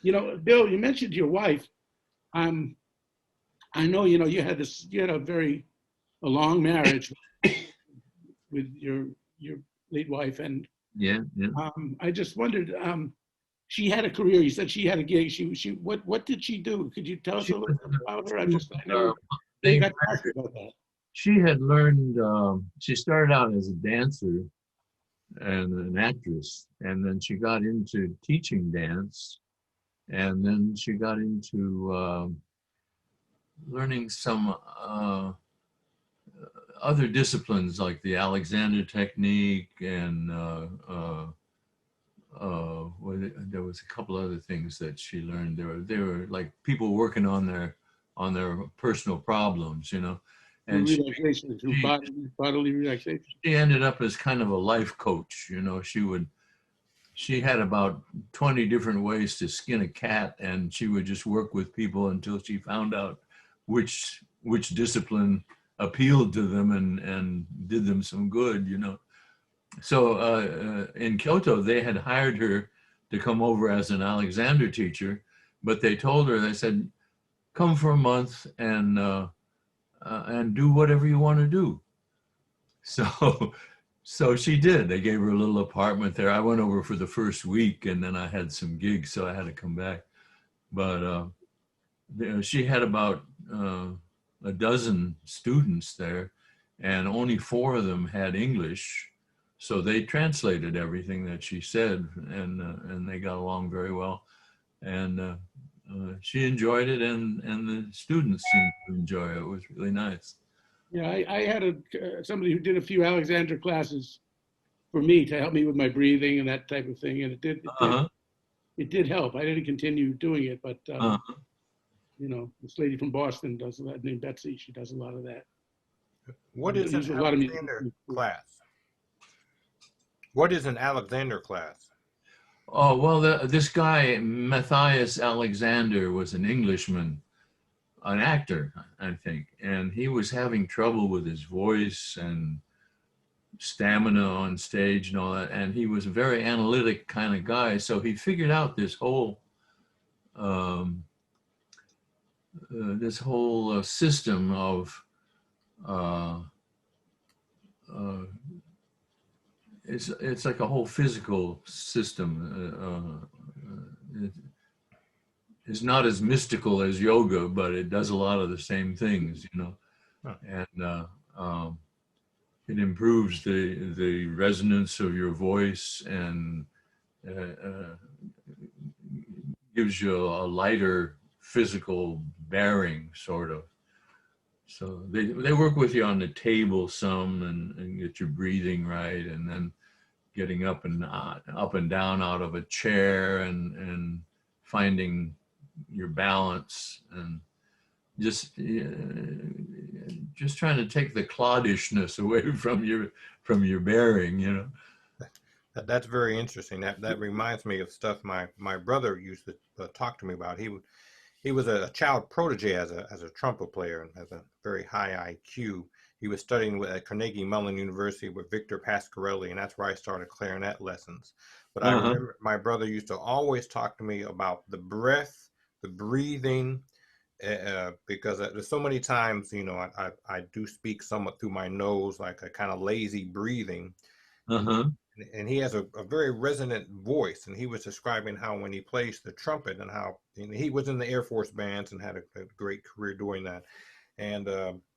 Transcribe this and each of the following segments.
Bill, you mentioned your wife. Um, I know, you had a long marriage with your late wife, and Yeah, yeah. I just wondered. She had a career. You said she had a gig. What did she do? Could you tell us She a little was, bit about her? she I was, never really they got to ask you about that. she had learned, she started out as a dancer and an actress, and then she got into teaching dance, and then she got into learning some other disciplines like the Alexander technique and there was a couple other things that she learned. They were like people working on their personal problems, Through and relaxation, through she bodily relaxation. she ended up as kind of a life coach. She had about 20 different ways to skin a cat, and she would just work with people until she found out which discipline appealed to them and did them some good. So in Kyoto, they had hired her to come over as an Alexander teacher, but they told her, they said, come for a month and do whatever you want to do. So so she did. They gave her a little apartment there. I went over for the first week, and then I had some gigs, so I had to come back. But she had about a dozen students there, and only four of them had English. So they translated everything that she said, and they got along very well. And she enjoyed it, and the students seemed to enjoy it. It was really nice. Yeah, I had somebody who did a few Alexander classes for me to help me with my breathing and that type of thing, and Uh-huh. it did help. I didn't continue doing it, but Uh-huh. this lady from Boston does a lot, named Betsy. She does a lot of that. What is an Uses a lot of music. Alexander class? What is an Alexander class? Oh, well, this guy, Matthias Alexander, was an Englishman, an actor, I think, and he was having trouble with his voice and stamina on stage and all that. And he was a very analytic kind of guy. So he figured out um, this whole system of uh, uh, it's like a whole physical system. It's not as mystical as yoga, but it does a lot of the same things. Huh. And it improves the resonance of your voice and gives you a lighter physical bearing, sort of. So they work with you on the table some and get your breathing right, and then getting up and down out of a chair and finding your balance and just trying to take the cloddishness away from your bearing. That's very interesting. That reminds me of stuff my brother used to talk to me about. He was a child protege as a trumpet player and has a very high IQ. He was studying at Carnegie Mellon University with Victor Pasquarelli, and that's where I started clarinet lessons. But I Uh-huh. remember my brother used to always talk to me about the breath, the breathing, because there's so many times, I do speak somewhat through my nose, like a kind of lazy breathing. Uh-huh. And he has a very resonant voice, and he was describing how when he plays the trumpet and how he was in the Air Force bands and had a great career doing that, and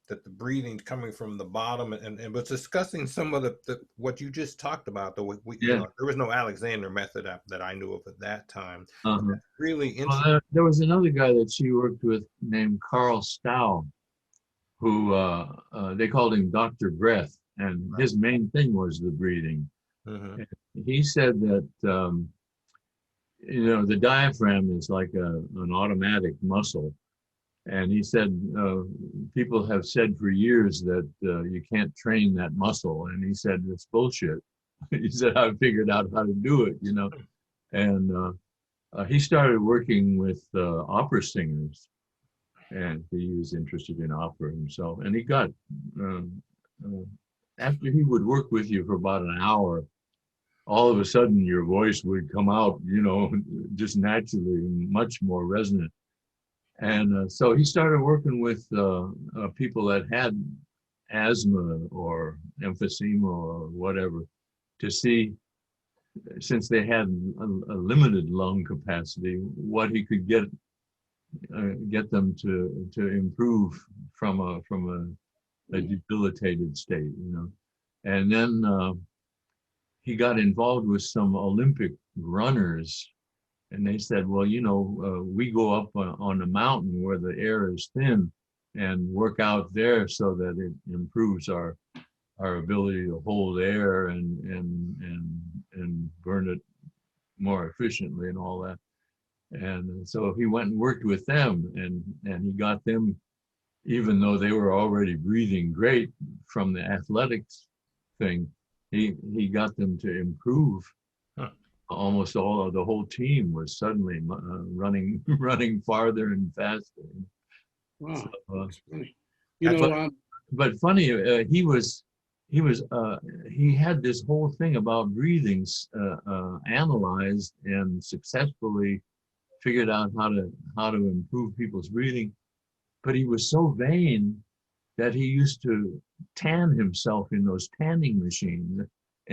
that the breathing coming from the bottom, and was discussing some of the what you just talked about. Though Yeah. there was no Alexander method that I knew of at that time. But Uh-huh. that's really Well, interesting. there was another guy that she worked with named Carl Stow, who they called him Dr. Breath, and his main thing was the breathing. Mm-hmm. And he said that the diaphragm is like an automatic muscle, and he said people have said for years that you can't train that muscle, and he said it's bullshit. He said I figured out how to do it, and he started working with opera singers, and he was interested in opera himself. And he got, uh, after he would work with you for about an hour, all of a sudden your voice would come out, just naturally, much more resonant. And so he started working with people that had asthma or emphysema or whatever to see, since they had a limited lung capacity, what he could get them to improve from a debilitated state, And then he got involved with some Olympic runners, and they said, well, we go up on a mountain where the air is thin and work out there so that it improves our ability to hold air and burn it more efficiently and all that. And so he went and worked with them, and he got them, even though they were already breathing great from the athletics thing, he got them to improve. Almost all of the whole team was suddenly running farther and faster. Wow, So, that's funny. But funny, he had this whole thing about breathing analyzed and successfully figured out how to improve people's breathing. But he was so vain that he used to tan himself in those tanning machines,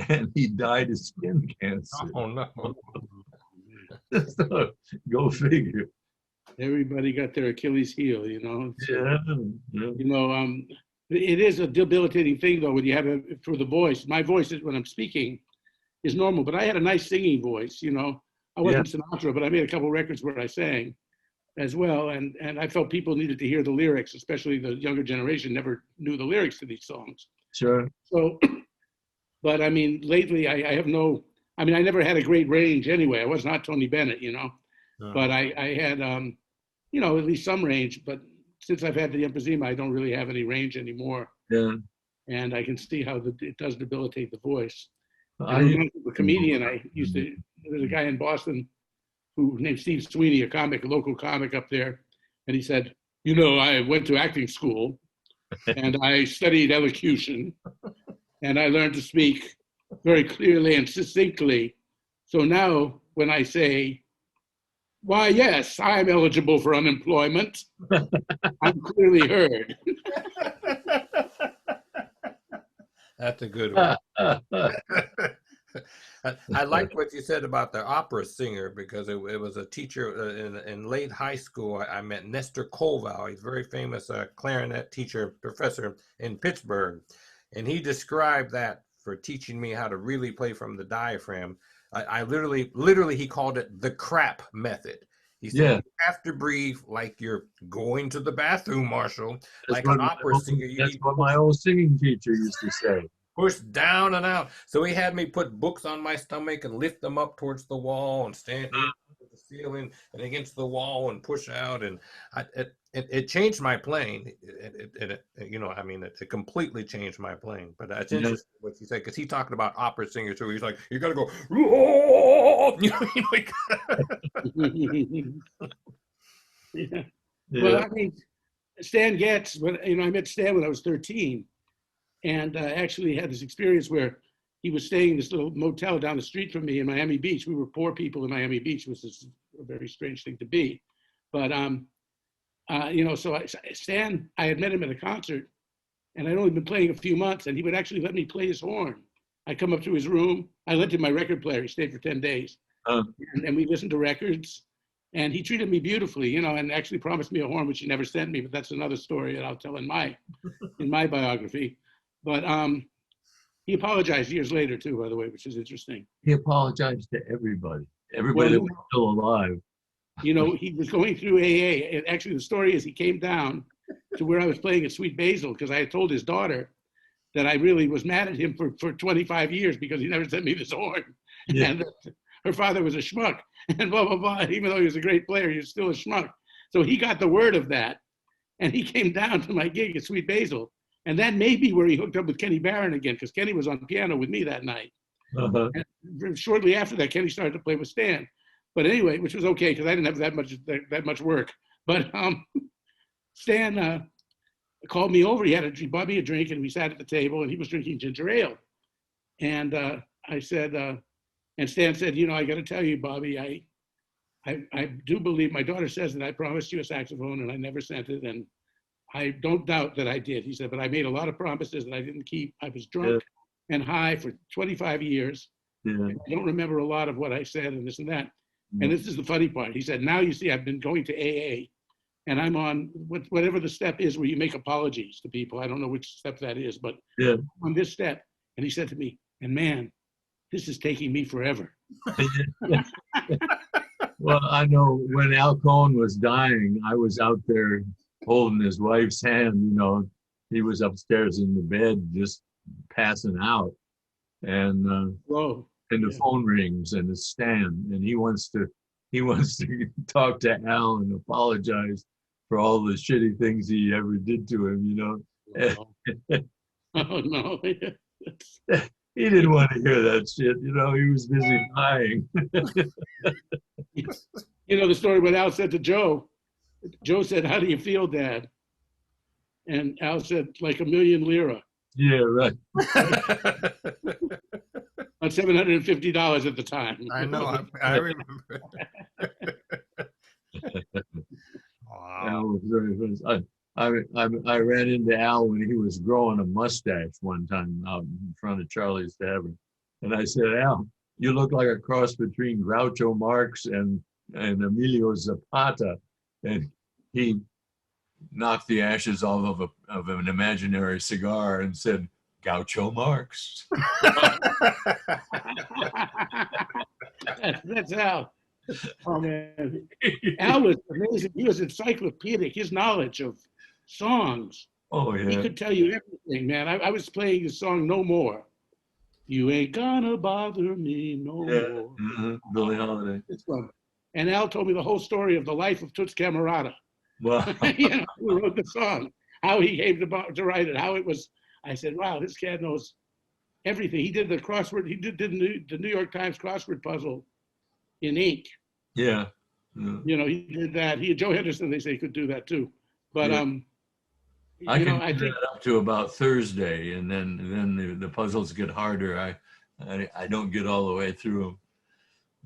and he died of skin cancer. Oh no! So, go figure. Everybody got their Achilles heel, Yeah. It is a debilitating thing though when you have for the voice. My voice is, when I'm speaking, is normal, but I had a nice singing voice. I wasn't Sinatra, but I made a couple records where I sang as well, and I felt people needed to hear the lyrics, especially the younger generation never knew the lyrics to these songs. Sure. So, but I mean, lately I have I never had a great range anyway. I was not Tony Bennett, but I had, at least some range. But since I've had the emphysema, I don't really have any range anymore. Yeah. And I can see how it does debilitate the voice. I remember a comedian there's a guy in Boston named Steve Sweeney, a local comic up there. And he said, I went to acting school and I studied elocution and I learned to speak very clearly and succinctly. So now when I say, why, yes, I'm eligible for unemployment, I'm clearly heard. That's a good one. I liked what you said about the opera singer, because it was a teacher in late high school. I met Nestor Koval. He's a very famous clarinet teacher, professor in Pittsburgh. And he described that for teaching me how to really play from the diaphragm. I literally, he called it the crap method. He said, you have to breathe like you're going to the bathroom, Marshall, like an opera singer. That's what my old singing teacher used to say. Push down and out. So he had me put books on my stomach and lift them up towards the wall and stand at the ceiling and against the wall and push out. And it changed my playing. It completely changed my playing. But it's interesting what you say, because he talked about opera singers who he's like, you got to go, Yeah. Well, Stan Getz, I met Stan when I was 13. And actually had this experience where he was staying in this little motel down the street from me in Miami Beach. We were poor people in Miami Beach, which is a very strange thing to be. But, Stan, I had met him at a concert, and I'd only been playing a few months, and he would actually let me play his horn. I'd come up to his room. I lent him my record player. He stayed for 10 days. And we listened to records. And he treated me beautifully, and actually promised me a horn, which he never sent me. But that's another story that I'll tell in my biography. But he apologized years later too, by the way, which is interesting. He apologized to everybody that was still alive. He was going through AA. And actually, the story is he came down to where I was playing at Sweet Basil, because I had told his daughter that I really was mad at him for 25 years because he never sent me this horn. Yeah. And her father was a schmuck and blah, blah, blah. Even though he was a great player, he was still a schmuck. So he got the word of that. And he came down to my gig at Sweet Basil. And that may be where he hooked up with Kenny Barron again, because Kenny was on piano with me that night. And shortly after that, Kenny started to play with Stan. But anyway, which was okay, because I didn't have that much work. But Stan called me over. He bought me a drink, and we sat at the table, and he was drinking ginger ale. And I said, And Stan said, you know, I got to tell you, Bobby, I do believe my daughter says that I promised you a saxophone and I never sent it. And I don't doubt that I did. He said, but I made a lot of promises that I didn't keep. I was drunk and high for 25 years. Yeah. I don't remember a lot of what I said and this and that. And this is the funny part. He said, now you see, I've been going to AA and I'm on whatever the step is where you make apologies to people. I don't know which step that is, but on this step. And he said to me, and man, this is taking me forever. Well, I know when Al Cohn was dying, I was out there holding his wife's hand, you know. He was upstairs in the bed just passing out. And the phone rings and it's Stan, and he wants to talk to Al and apologize for all the shitty things he ever did to him, you know. Oh no. He didn't want to hear that shit, you know. He was busy dying. You know the story what Al said to Joe. Joe said, "How do you feel, Dad?" And Al said, "Like a million lira." Yeah, right. On $750 at the time. I know. I remember. Wow. Al was very funny. I ran into Al when he was growing a mustache one time out in front of Charlie's Tavern, and I said, "Al, you look like a cross between Groucho Marx and Emilio Zapata," and he knocked the ashes off of an imaginary cigar and said, "Groucho Marx." That's Al. Oh man, Al was amazing. He was encyclopedic. His knowledge of songs. Oh yeah. He could tell you everything, man. I was playing the song "No More." You ain't gonna bother me no more. Mm-hmm. Billie Holiday. It's fun. And Al told me the whole story of the life of Toots Camerata. Wow. You know, who wrote the song, how he came to write it, how it was. I said, wow, this cat knows everything. He did the crossword. He did the New York Times crossword puzzle in ink. Yeah. You know, he did that. Joe Henderson, they say, could do that too. But I can do that up to about Thursday, and then the puzzles get harder. I don't get all the way through them.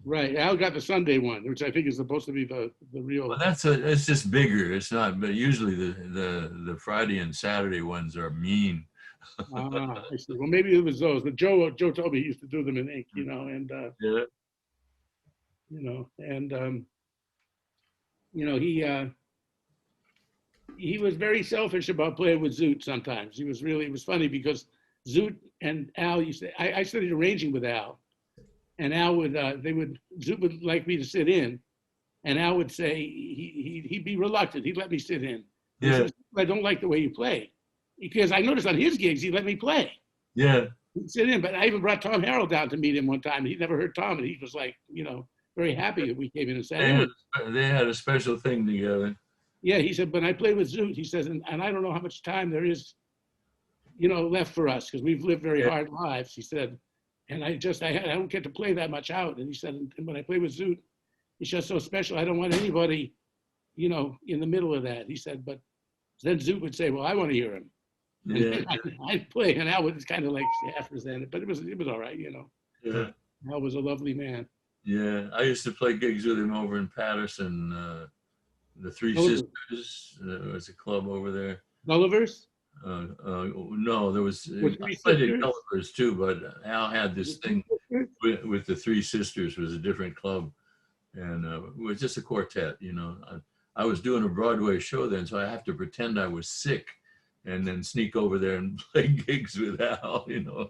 Right. Al got the Sunday one, which I think is supposed to be the real. Well, it's just bigger. It's not, but usually the Friday and Saturday ones are mean. I see. Well, maybe it was those. But Joe told me he used to do them in ink, you know, and you know, and you know, he was very selfish about playing with Zoot sometimes. It was funny because Zoot and Al used to, I started arranging with Al, and Al would, Zoot would like me to sit in, and Al would say, he'd be reluctant. He'd let me sit in. He says, I don't like the way you play. Because I noticed on his gigs, he'd let me play. Yeah. He'd sit in, but I even brought Tom Harrell down to meet him one time, and he'd never heard Tom, and he was like, you know, very happy that we came in and sat in. They had a special thing together. Yeah, he said, but I play with Zoot. He says, and I don't know how much time there is, you know, left for us because we've lived very hard lives. He said, and I don't get to play that much out. And he said, and when I play with Zoot, it's just so special. I don't want anybody, you know, in the middle of that. He said, but then Zoot would say, well, I want to hear him. Yeah. I'd play, and Al was kind of like half presented, but it was all right, you know. Yeah. Al was a lovely man. Yeah, I used to play gigs with him over in Patterson. The Three Sisters was a club over there. Gulliver's? No, there was. Three I played Sisters? at Gulliver's too, but Al had this thing with the Three Sisters. Was a different club, and it was just a quartet. You know, I was doing a Broadway show then, so I have to pretend I was sick, and then sneak over there and play gigs with Al. You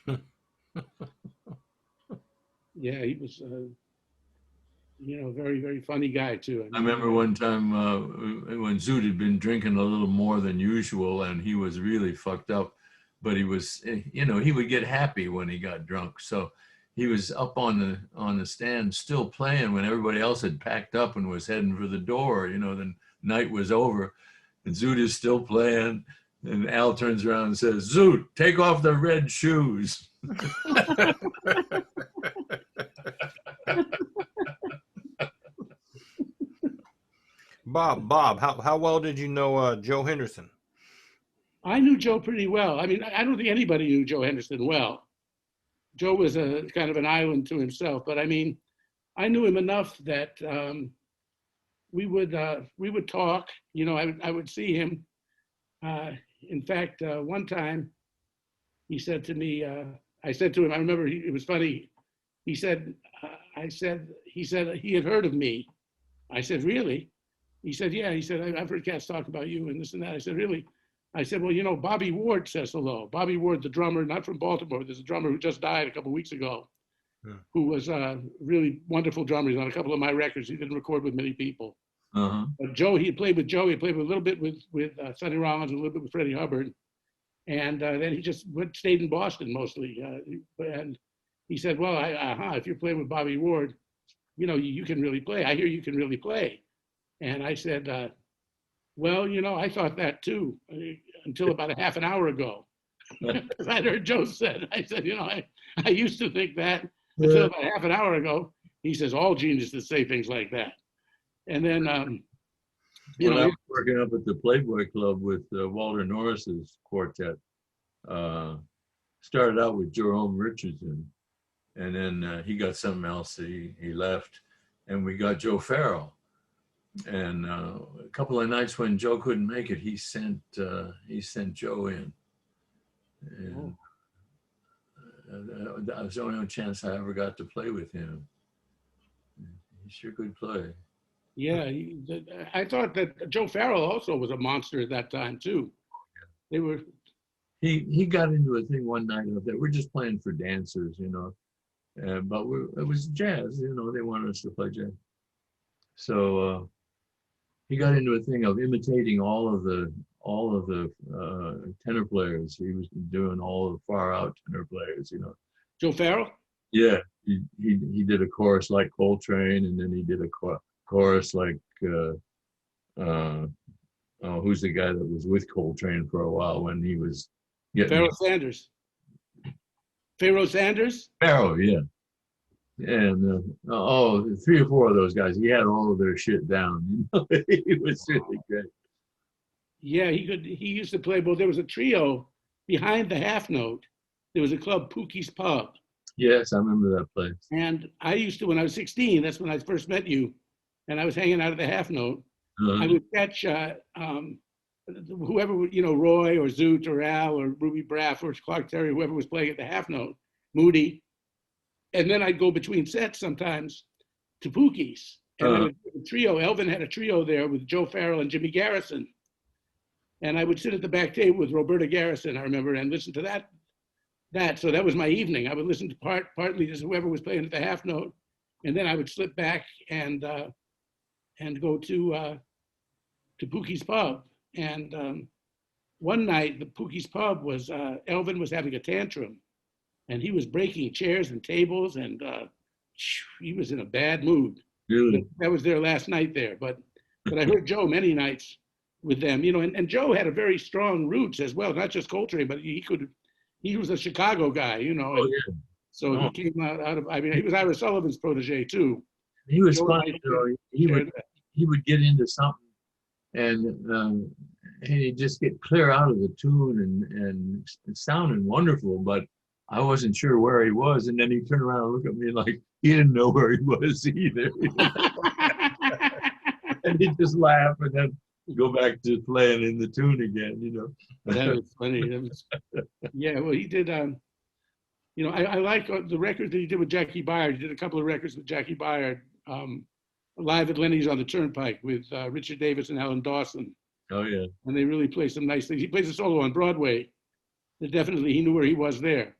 know. Yeah, he was. You know, very, very funny guy too. I remember one time when Zoot had been drinking a little more than usual, and he was really fucked up. But he was, you know, he would get happy when he got drunk. So he was up on the stand still playing when everybody else had packed up and was heading for the door. You know, the night was over, and Zoot is still playing. And Al turns around and says, "Zoot, take off the red shoes." Bob, how well did you know Joe Henderson? I knew Joe pretty well. I mean, I don't think anybody knew Joe Henderson well, Joe was a kind of an island to himself. But I mean, I knew him enough that we would talk. You know, I would see him. In fact, one time he said to me, I said to him, I remember it was funny. He said, he said he had heard of me. I said, really? He said, yeah. He said, I've heard cats talk about you and this and that. I said, really? I said, well, you know, Bobby Ward says hello. Bobby Ward, the drummer, not from Baltimore. There's a drummer who just died a couple of weeks ago, who was a really wonderful drummer. He's on a couple of my records. He didn't record with many people. But Joe, he played with Joe. He played with a little bit with Sonny Rollins, a little bit with Freddie Hubbard. And then he just stayed in Boston mostly. And he said, well, if you're playing with Bobby Ward, you know, you can really play. I hear you can really play. And I said, well, you know, I thought that too, until about a half an hour ago. Because I'd heard Joe said, I said, you know, I used to think that until about half an hour ago. He says, all geniuses say things like that. And then, you know, I was working up at the Playboy Club with Walter Norris's quartet. Started out with Jerome Richardson, and then he got something else. He left, and we got Joe Farrell. And a couple of nights when Joe couldn't make it, he sent Joe in. And that was the only chance I ever got to play with him. He sure could play. Yeah, I thought that Joe Farrell also was a monster at that time too. They were. He got into a thing one night up there. We're just playing for dancers, you know, but it was jazz, you know. They wanted us to play jazz, so he got into a thing of imitating all of the tenor players. He was doing all the far out tenor players, you know. Joe Farrell? Yeah, he did a chorus like Coltrane, and then he did a chorus like who's the guy that was with Coltrane for a while when he was getting Pharoah Sanders. Pharoah Sanders? Pharoah, yeah. And 3 or 4 of those guys, he had all of their shit down. You know, he was really great. Yeah, he used to play. Well, there was a trio behind the half note. There was a club, Pookie's Pub. Yes, I remember that place. And I used to, when I was 16, that's when I first met you, and I was hanging out at the half note. I would catch whoever, you know, Roy or Zoot or Al or Ruby Braff or Clark Terry, whoever was playing at the half note, Moody. And then I'd go between sets sometimes to Pookie's. And I would do a trio. Elvin had a trio there with Joe Farrell and Jimmy Garrison. And I would sit at the back table with Roberta Garrison, I remember, and listen to that. So that was my evening. I would listen to partly just whoever was playing at the half note. And then I would slip back and go to Pookie's Pub. And one night, the Pookie's Pub was, Elvin was having a tantrum, and he was breaking chairs and tables, and he was in a bad mood. Really? That was their last night there. But I heard Joe many nights with them, you know, and Joe had a very strong roots as well, not just Coltrane, but he was a Chicago guy, you know. Oh, yeah. So he came out of, I mean, he was Ira Sullivan's protege too. He was funny, though. He would get into something and he'd just get clear out of the tune and it sounded wonderful, but I wasn't sure where he was. And then he'd turn around and look at me like he didn't know where he was either. And he'd just laugh and then go back to playing in the tune again, you know. That was funny. Yeah, well, he did, you know, I like the records that he did with Jackie Byard. He did a couple of records with Jackie Byard, live at Lenny's on the Turnpike with Richard Davis and Alan Dawson. Oh, yeah. And they really play some nice things. He plays a solo on Broadway. And definitely, he knew where he was there.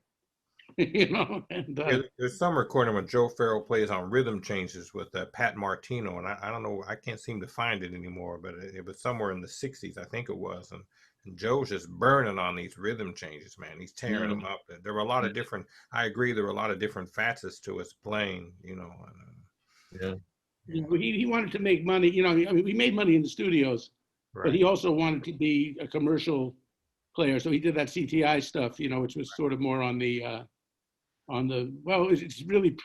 You know, and there's some recording when Joe Farrell plays on rhythm changes with Pat Martino, and I don't know, I can't seem to find it anymore, but it was somewhere in the 60s, I think it was, and Joe's just burning on these rhythm changes, man. He's tearing them up. There were a lot of different, I agree, there were a lot of different facets to his playing, you know. And, he wanted to make money, you know, I mean, we made money in the studios, but he also wanted to be a commercial player, so he did that CTI stuff, you know, which was sort of more on the well, it's really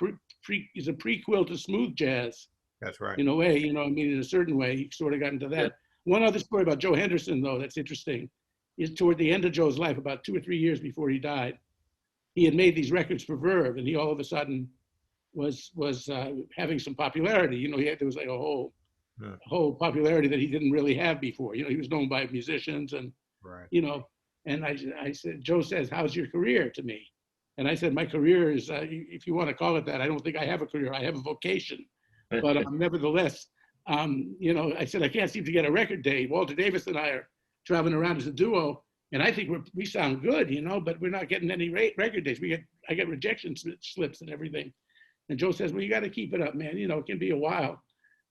it's a prequel to smooth jazz. That's right. In a way, you know, I mean, in a certain way, he sort of got into that. Yeah. One other story about Joe Henderson, though, that's interesting, is toward the end of Joe's life, about 2 or 3 years before he died, he had made these records for Verve, and he all of a sudden was having some popularity. You know, there was like a whole popularity that he didn't really have before. You know, he was known by musicians and, Right. you know, and I said, Joe says, how's your career to me? And I said, my career is, if you want to call it that, I don't think I have a career. I have a vocation. But nevertheless, you know, I said, I can't seem to get a record day. Walter Davis and I are traveling around as a duo, and I think we sound good, you know, but we're not getting any record days. I get rejection slips and everything. And Joe says, well, you got to keep it up, man. You know, it can be a while.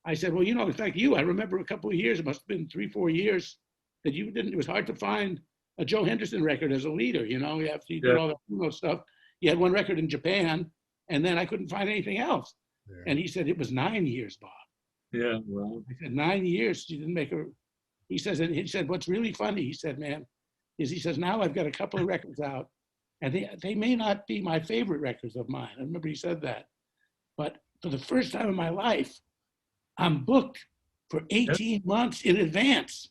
I said, well, you know, it's like you. I remember a couple of years, it must have been 3-4 years, that you didn't, it was hard to find a Joe Henderson record as a leader, you know, after you did all that, you know, stuff. You had one record in Japan, and then I couldn't find anything else. Yeah. And he said, it was 9 years, Bob. Yeah, well. I said, 9 years, you didn't make a, he said, what's really funny, he said, man, is he says, now I've got a couple of records out, and they may not be my favorite records of mine. I remember he said that. But for the first time in my life, I'm booked for 18 months in advance.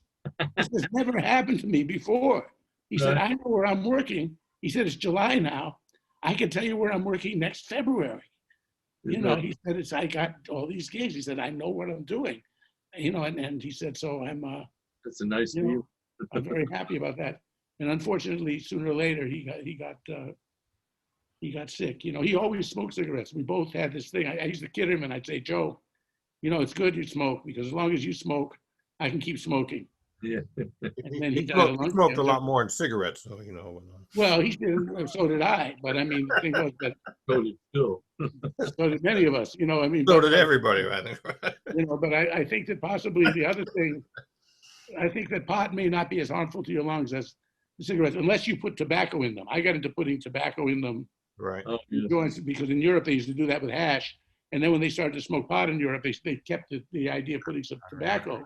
This has never happened to me before. He said, I know where I'm working. He said, it's July now. I can tell you where I'm working next February. You know, he said, I got all these gigs. He said, I know what I'm doing. You know, and he said, so I'm, that's a nice deal. I'm very happy about that. And unfortunately, sooner or later, he got sick. You know, he always smoked cigarettes. We both had this thing. I used to kid him and I'd say, Joe, you know, it's good you smoke because as long as you smoke, I can keep smoking. Yeah. And then he smoked a lot more than cigarettes, so, you know. Well, he did, so did I. But I mean, the thing was that so did Phil. So did many of us, you know, I mean. So did everybody, I think. You know, but I think that possibly the other thing, I think that pot may not be as harmful to your lungs as the cigarettes, unless you put tobacco in them. I got into putting tobacco in them. Right. Because in Europe, they used to do that with hash. And then when they started to smoke pot in Europe, they kept the idea of putting some tobacco.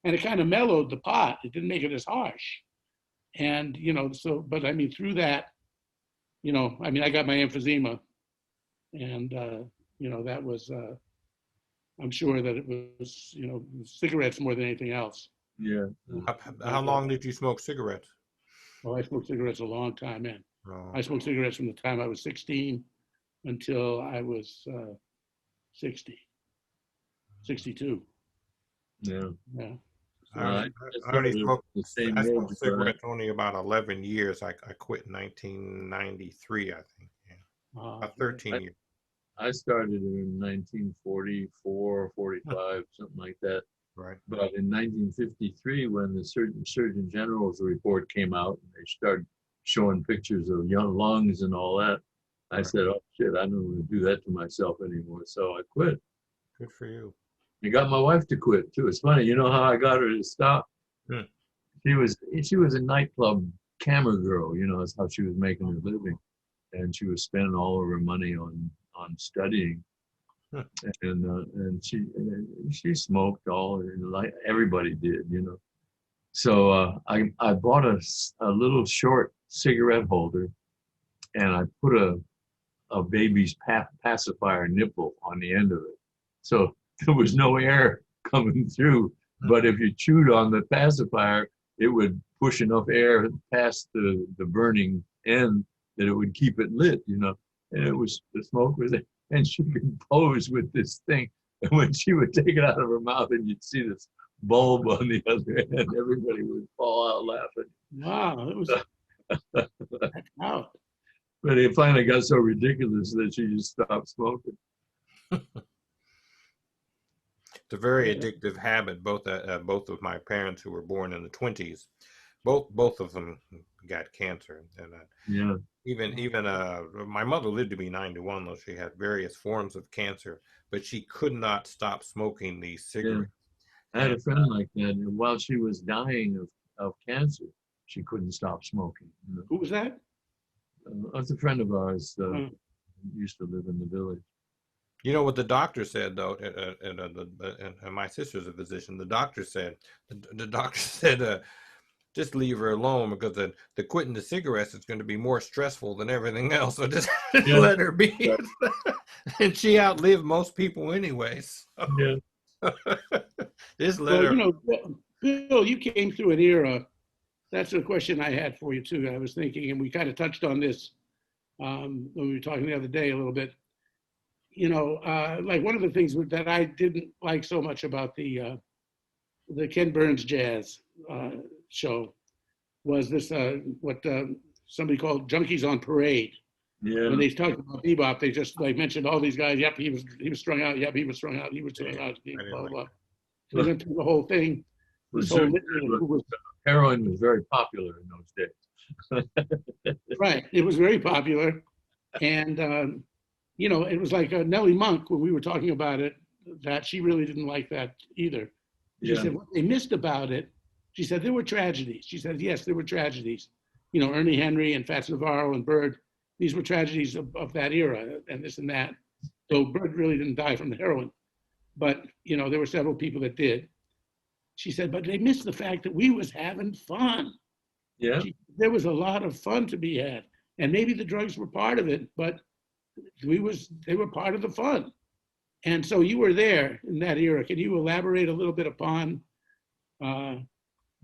And it kind of mellowed the pot. It didn't make it as harsh. And, you know, so, but I mean, through that, you know, I mean, I got my emphysema. And, you know, that was, I'm sure that it was, you know, cigarettes more than anything else. Yeah. How long did you smoke cigarettes? Well, I smoked cigarettes a long time, man. Oh. I smoked cigarettes from the time I was 16 until I was 62. Yeah. Yeah. I only smoked cigarettes only about 11 years. I quit in 1993, I think. Yeah. About 13 years. I started in 1944, 45, something like that. Right. But in 1953, when the Surgeon General's report came out, and they started showing pictures of young lungs and all that, I said, oh, shit, I don't want to do that to myself anymore. So I quit. Good for you. I got my wife to quit, too. It's funny. You know how I got her to stop? Hmm. She was a nightclub camera girl. You know, that's how she was making her living. And she was spending all of her money on studying. And she smoked all, like everybody did, you know. So I bought a little short cigarette holder, and I put a baby's pacifier nipple on the end of it, so there was no air coming through. But if you chewed on the pacifier, it would push enough air past the burning end that it would keep it lit, you know. And it was, the smoke was there. And she could pose with this thing. And when she would take it out of her mouth and you'd see this bulb on the other end, everybody would fall out laughing. Wow, it was out. But it finally got so ridiculous that she just stopped smoking. It's a very addictive habit. Both of my parents, who were born in the 20s, both of them got cancer. And yeah. Even my mother lived to be 91, though she had various forms of cancer, but she could not stop smoking these cigarettes. Yeah. I had a friend like that, and while she was dying of cancer, she couldn't stop smoking. You know? Who was that? That's a friend of ours. Used to live in the village. You know what the doctor said, though, and my sister's a physician. The doctor said, just leave her alone, because the quitting the cigarettes is going to be more stressful than everything else. So just let her be. Yeah. And she outlived most people anyways. So. Yeah. Just let her. You know, Bill, you came through an era. That's a question I had for you too. I was thinking, and we kind of touched on this when we were talking the other day a little bit. Like one of the things that I didn't like so much about the Ken Burns Jazz show was this what somebody called Junkies on Parade. Yeah. When they talked about bebop, they just like mentioned all these guys. Yep, he was strung out. Yep, he was strung out. He was strung out. Blah blah blah. They went through the whole thing. This whole litany of who was Heroin was very popular in those days. right. It was very popular, and it was like Nellie Monk when we were talking about it. That she really didn't like that either. She said what they missed about it. She said there were tragedies. She said yes, there were tragedies. Ernie Henry and Fats Navarro and Bird. These were tragedies of that era and this and that. So Bird really didn't die from the heroin, but there were several people that did. She said, but they missed the fact that we was having fun. Yeah. There was a lot of fun to be had, and maybe the drugs were part of it, but they were part of the fun. And so you were there in that era. Can you elaborate a little bit upon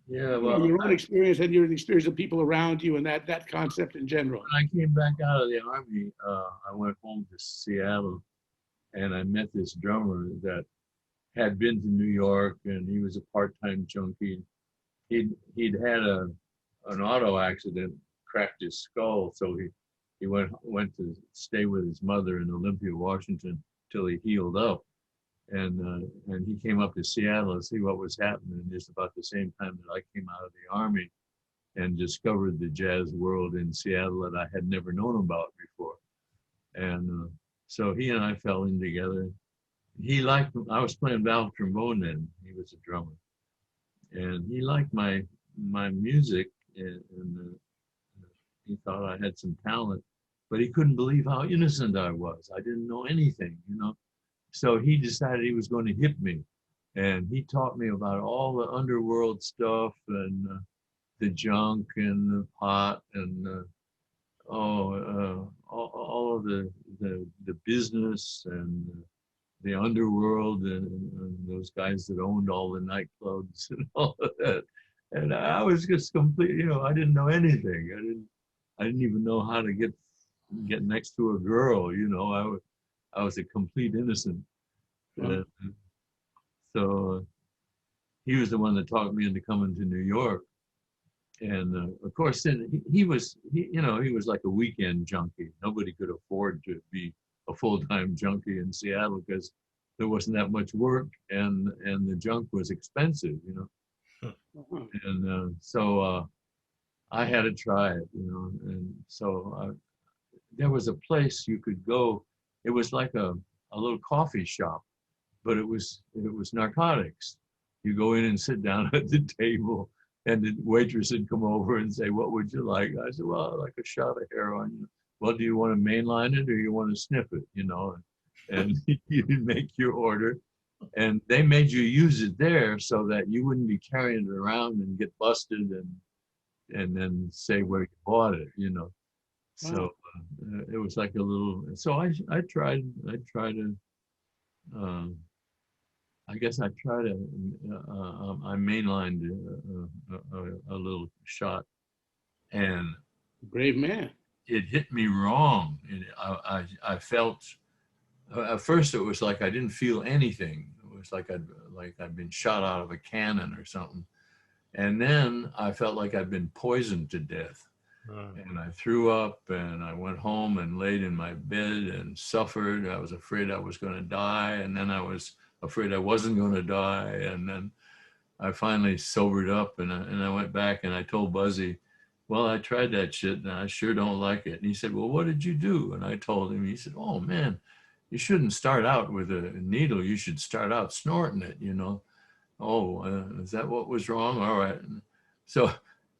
your own experience and the experience of people around you and that concept in general? When I came back out of the Army, I went home to Seattle, and I met this drummer that had been to New York, and he was a part-time junkie. He'd had an auto accident, cracked his skull, so he went to stay with his mother in Olympia, Washington, till he healed up. And he came up to Seattle to see what was happening just about the same time that I came out of the Army and discovered the jazz world in Seattle that I had never known about before. And so he and I fell in together. I was playing valve trombone then. He was a drummer. And he liked my music, and he thought I had some talent, but he couldn't believe how innocent I was. I didn't know anything, So he decided he was going to hit me. And he taught me about all the underworld stuff and the junk and the pot and all of the business and the underworld and those guys that owned all the nightclubs and all of that. And I was just completely, I didn't know anything. I didn't even know how to get next to a girl, I was a complete innocent. So he was the one that talked me into coming to New York. And of course, then he was like a weekend junkie. Nobody could afford to be a full-time junkie in Seattle because there wasn't that much work, and the junk was expensive, And so I had to try it, And so there was a place you could go. It was like a little coffee shop, but it was narcotics. You go in and sit down at the table, and the waitress would come over and say, "What would you like?" I said, "Well, I'd like a shot of heroin." "Well, do you want to mainline it or you want to sniff it?" And you make your order, and they made you use it there so that you wouldn't be carrying it around and get busted and then say where you bought it, So it was like a little. So I tried to. I guess I tried to. I mainlined a little shot, and brave man. It hit me wrong. I felt. At first, it was like I didn't feel anything. It was like I'd been shot out of a cannon or something. And then I felt like I'd been poisoned to death. And I threw up, and I went home and laid in my bed and suffered. I was afraid I was going to die, and then I was afraid I wasn't going to die. And then I finally sobered up, and I went back and I told Buzzy, "Well, I tried that shit, and I sure don't like it." And he said, "Well, what did you do?" And I told him. He said, "Oh, man, you shouldn't start out with a needle. You should start out snorting it, "Oh, is that what was wrong? All right." And so,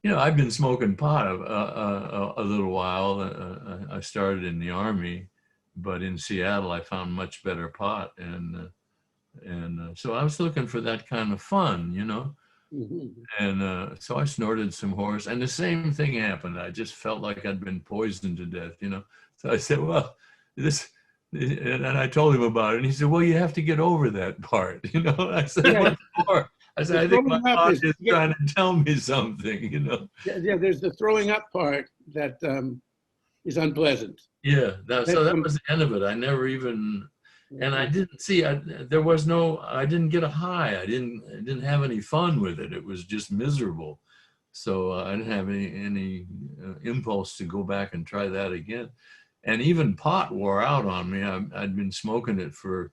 I've been smoking pot a little while. I started in the Army, but in Seattle, I found much better pot. And so I was looking for that kind of fun, Mm-hmm. And so I snorted some horse, and the same thing happened. I just felt like I'd been poisoned to death, So I said, "Well, and I told him about it, and he said, "Well, you have to get over that part." I said, "What for?" I said, "I think my body is trying to tell me something." Yeah, there's the throwing up part that is unpleasant. Yeah, so that That's was the end of it. I never even, and I didn't see. There was no. I didn't get a high. I didn't have any fun with it. It was just miserable. So I didn't have any impulse to go back and try that again. And even pot wore out on me. I'd been smoking it for,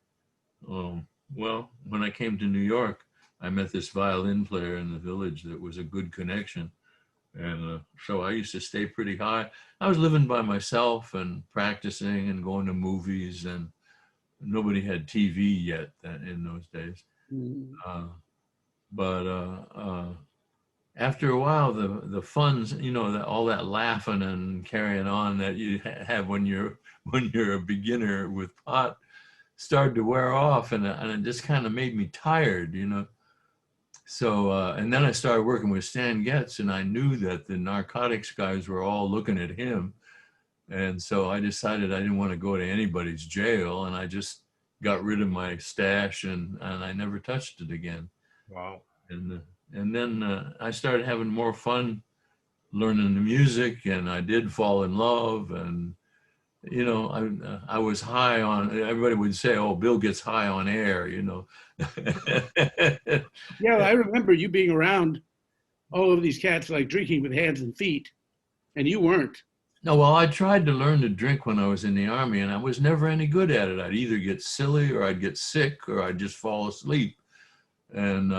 well, when I came to New York, I met this violin player in the village that was a good connection. And so I used to stay pretty high. I was living by myself and practicing and going to movies, and nobody had TV yet in those days. mm, But after a while, the funds, all that laughing and carrying on that you have when you're a beginner with pot started to wear off, and it just kind of made me tired. So, and then I started working with Stan Getz, and I knew that the narcotics guys were all looking at him. And so I decided I didn't want to go to anybody's jail, and I just got rid of my stash, and I never touched it again. Wow. And then I started having more fun learning the music, and I did fall in love, and I was high on. Everybody would say, "Oh, Bill gets high on air," yeah, I remember you being around all of these cats like drinking with hands and feet, and you weren't. No, well, I tried to learn to drink when I was in the Army, and I was never any good at it. I'd either get silly, or I'd get sick, or I'd just fall asleep. And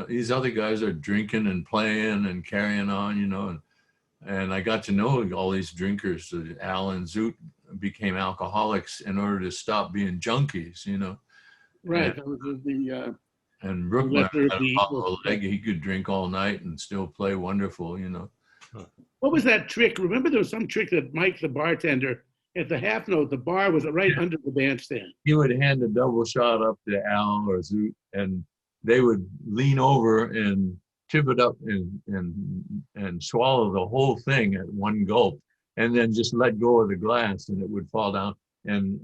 these other guys are drinking and playing and carrying on, and I got to know all these drinkers. Al and Zoot became alcoholics in order to stop being junkies, Right. And, That was the and Brookmeyer lesser of had the a bottle evils. of leg. He could drink all night and still play wonderful. What was that trick? Remember there was some trick that Mike, the bartender, at the half note, the bar was right under the bandstand. He would hand a double shot up to Al or Zoot, and they would lean over and tip it up and swallow the whole thing at one gulp, and then just let go of the glass, and it would fall down. And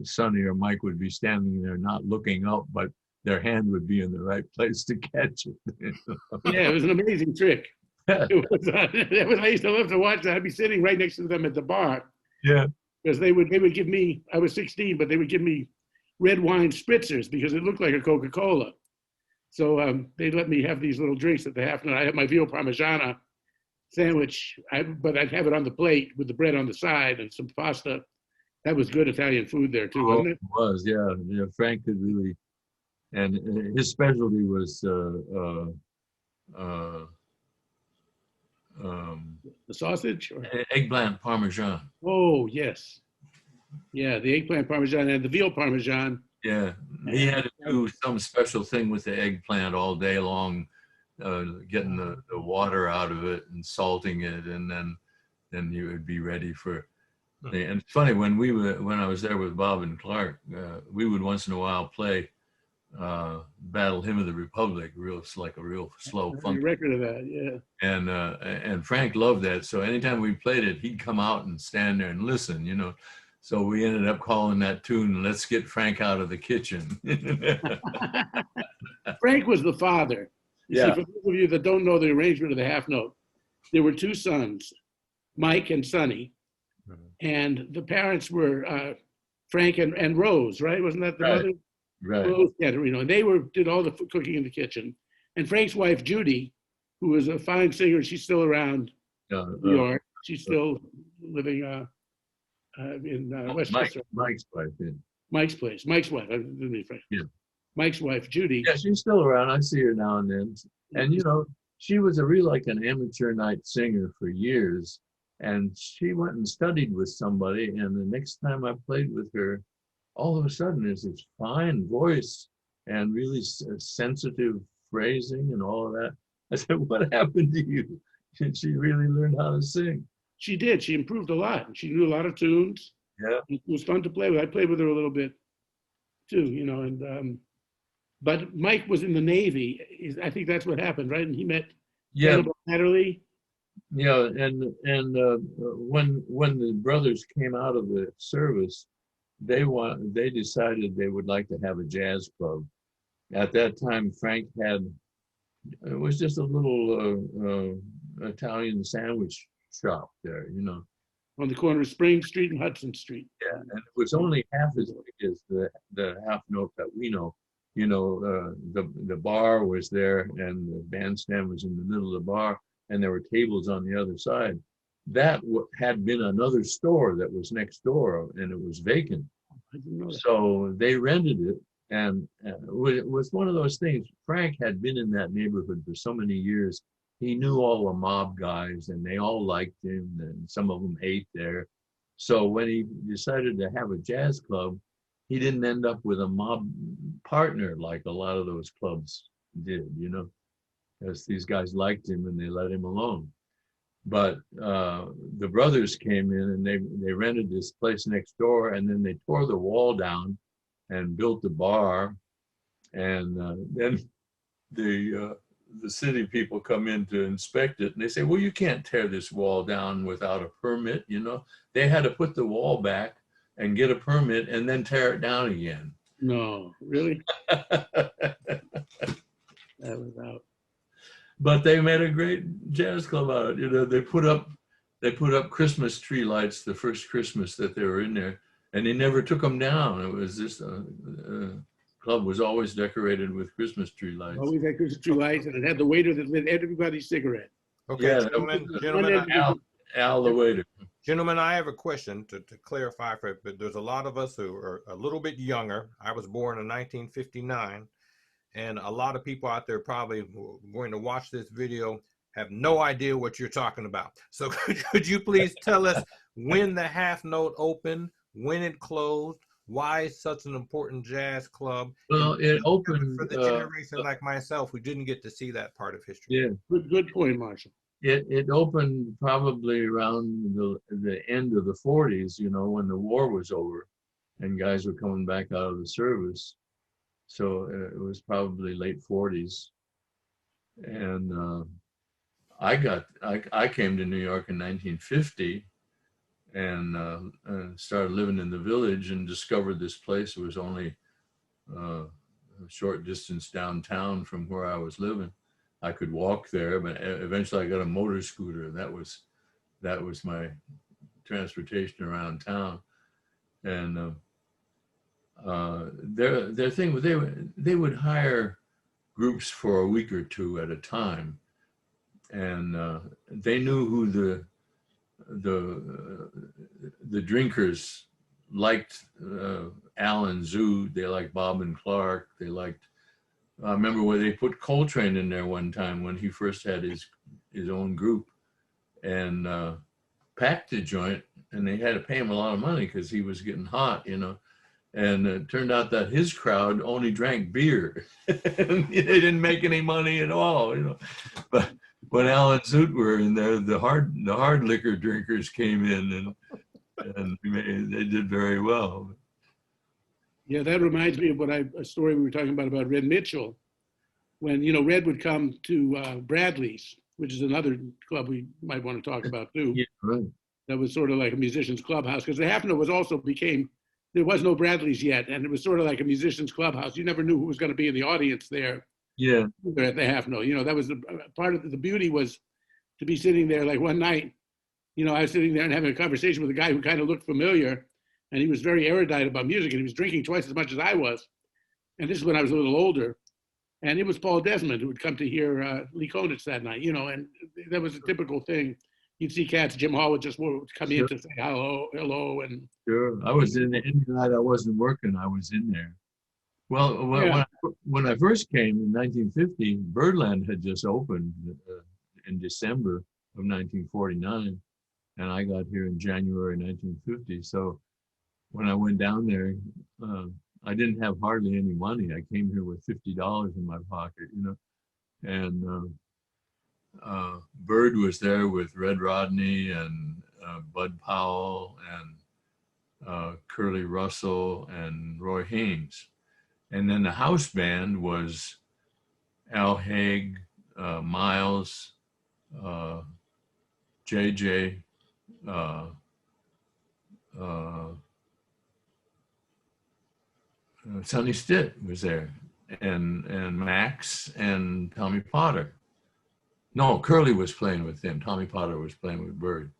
Sonny or Mike would be standing there not looking up, but their hand would be in the right place to catch it. Yeah, it was an amazing trick. It was, I used to love to watch that. I'd be sitting right next to them at the bar. Yeah. Because they would give me, I was 16, but they would give me red wine spritzers because it looked like a Coca-Cola. So they let me have these little drinks at the half note. I had my veal parmigiana sandwich, but I'd have it on the plate with the bread on the side and some pasta. That was good Italian food there too, wasn't it? It was, yeah. Frank could really, and his specialty was The sausage? Or? eggplant parmesan. Oh, yes. Yeah, the eggplant parmesan and the veal parmesan. Yeah, he had to do some special thing with the eggplant all day long, getting the water out of it and salting it, and then you would be ready for. And it's funny when I was there with Bob and Clark, we would once in a while play Battle Hymn of the Republic, like a real slow funk record of that, yeah. And Frank loved that, so anytime we played it, he'd come out and stand there and listen. So we ended up calling that tune "Let's Get Frank Out of the Kitchen." Frank was the father. Yeah. See, for those of you that don't know the arrangement of the half note, there were two sons, Mike and Sonny, and the parents were Frank and Rose, right? Wasn't that the Right. mother? Right. Rose Caterino. And they did all the cooking in the kitchen. And Frank's wife, Judy, who was a fine singer, she's still around New York. She's still living in Westchester. Mike's wife. Yeah. Mike's place. Mike's wife. I didn't mean Frank. Yeah. Mike's wife, Judy. Yeah, she's still around. I see her now and then. And she was like an amateur night singer for years. And she went and studied with somebody. And the next time I played with her, all of a sudden there's this fine voice and really sensitive phrasing and all of that. I said, "What happened to you?" And she really learned how to sing. She did. She improved a lot. She knew a lot of tunes. Yeah. It was fun to play with. I played with her a little bit too, but Mike was in the Navy. I think that's what happened, right? And he met Hannibal Adderley. Yeah, and when the brothers came out of the service, they decided they would like to have a jazz club. At that time, Frank it was just a little Italian sandwich shop there, on the corner of Spring Street and Hudson Street. Yeah, and it was only half as big as the half note that we know. You know, the bar was there, and the bandstand was in the middle of the bar, and there were tables on the other side. That had been another store that was next door, and it was vacant. I didn't know that. So they rented it, and it was one of those things. Frank had been in that neighborhood for so many years. He knew all the mob guys, and they all liked him, and some of them ate there. So when he decided to have a jazz club, he didn't end up with a mob partner like a lot of those clubs did, you know, because these guys liked him and they let him alone. But the brothers came in and they rented this place next door, and then they tore the wall down and built the bar. And then the city people come in to inspect it, and they say, well, you can't tear this wall down without a permit, you know. They had to put the wall back and get a permit and then tear it down again. No, really? That was out. But they made a great jazz club out of it. You know, they put up Christmas tree lights the first Christmas that they were in there, and they never took them down. It was just club was always decorated with Christmas tree lights. Always had Christmas tree lights, and it had the waiter that lit everybody's cigarette. Okay, Yeah, gentlemen, Al the waiter. Gentlemen, I have a question to clarify for, but there's a lot of us who are a little bit younger. I was born in 1959, and a lot of people out there probably going to watch this video have no idea what you're talking about. So could you please tell us when the Half Note opened, when it closed, why it's such an important jazz club? Well, it opened for the generation like myself who didn't get to see that part of history. Yeah, Good point, Marshall. it opened probably around the end of the 40s, you know, when the war was over and guys were coming back out of the service. So it was probably late 40s. And I came to New York in 1950 and started living in the village and discovered this place. It was only a short distance downtown from where I was living. I could walk there, but eventually I got a motor scooter. That was my transportation around town. And their thing was they would hire groups for a week or two at a time, and they knew who the drinkers liked. Alan Zoot, they liked Bob and Clark, they liked. I remember where they put Coltrane in there one time when he first had his own group, and packed the joint, and they had to pay him a lot of money because he was getting hot, you know. And it turned out that his crowd only drank beer. They didn't make any money at all, you know. But when Alan Zoot were in there, the hard liquor drinkers came in, and they did very well. Yeah, that reminds me of a story we were talking about Red Mitchell, when, you know, Red would come to Bradley's, which is another club we might want to talk about too. Yeah, right. That was sort of like a musician's clubhouse, because the Half Note there was no Bradley's yet, and it was sort of like a musician's clubhouse. You never knew who was going to be in the audience there. Yeah. At the Half Note, you know, that was part of the beauty was to be sitting there. Like one night, you know, I was sitting there and having a conversation with a guy who kind of looked familiar, and he was very erudite about music, and he was drinking twice as much as I was. And this is when I was a little older. And it was Paul Desmond who would come to hear Lee Konitz that night, you know, and that was a typical thing. You'd see cats, Jim Hall would just come in to say hello. And sure. I was in there. Any night I wasn't working, I was in there. Well, when I first came in 1950, Birdland had just opened in December of 1949, and I got here in January 1950. So when I went down there, I didn't have hardly any money. I came here with $50 in my pocket, you know, and Bird was there with Red Rodney and Bud Powell and Curly Russell and Roy Haynes. And then the house band was Al Haig, Miles, JJ, Sonny Stitt was there, and Max and Tommy Potter. No, Curly was playing with them. Tommy Potter was playing with Bird.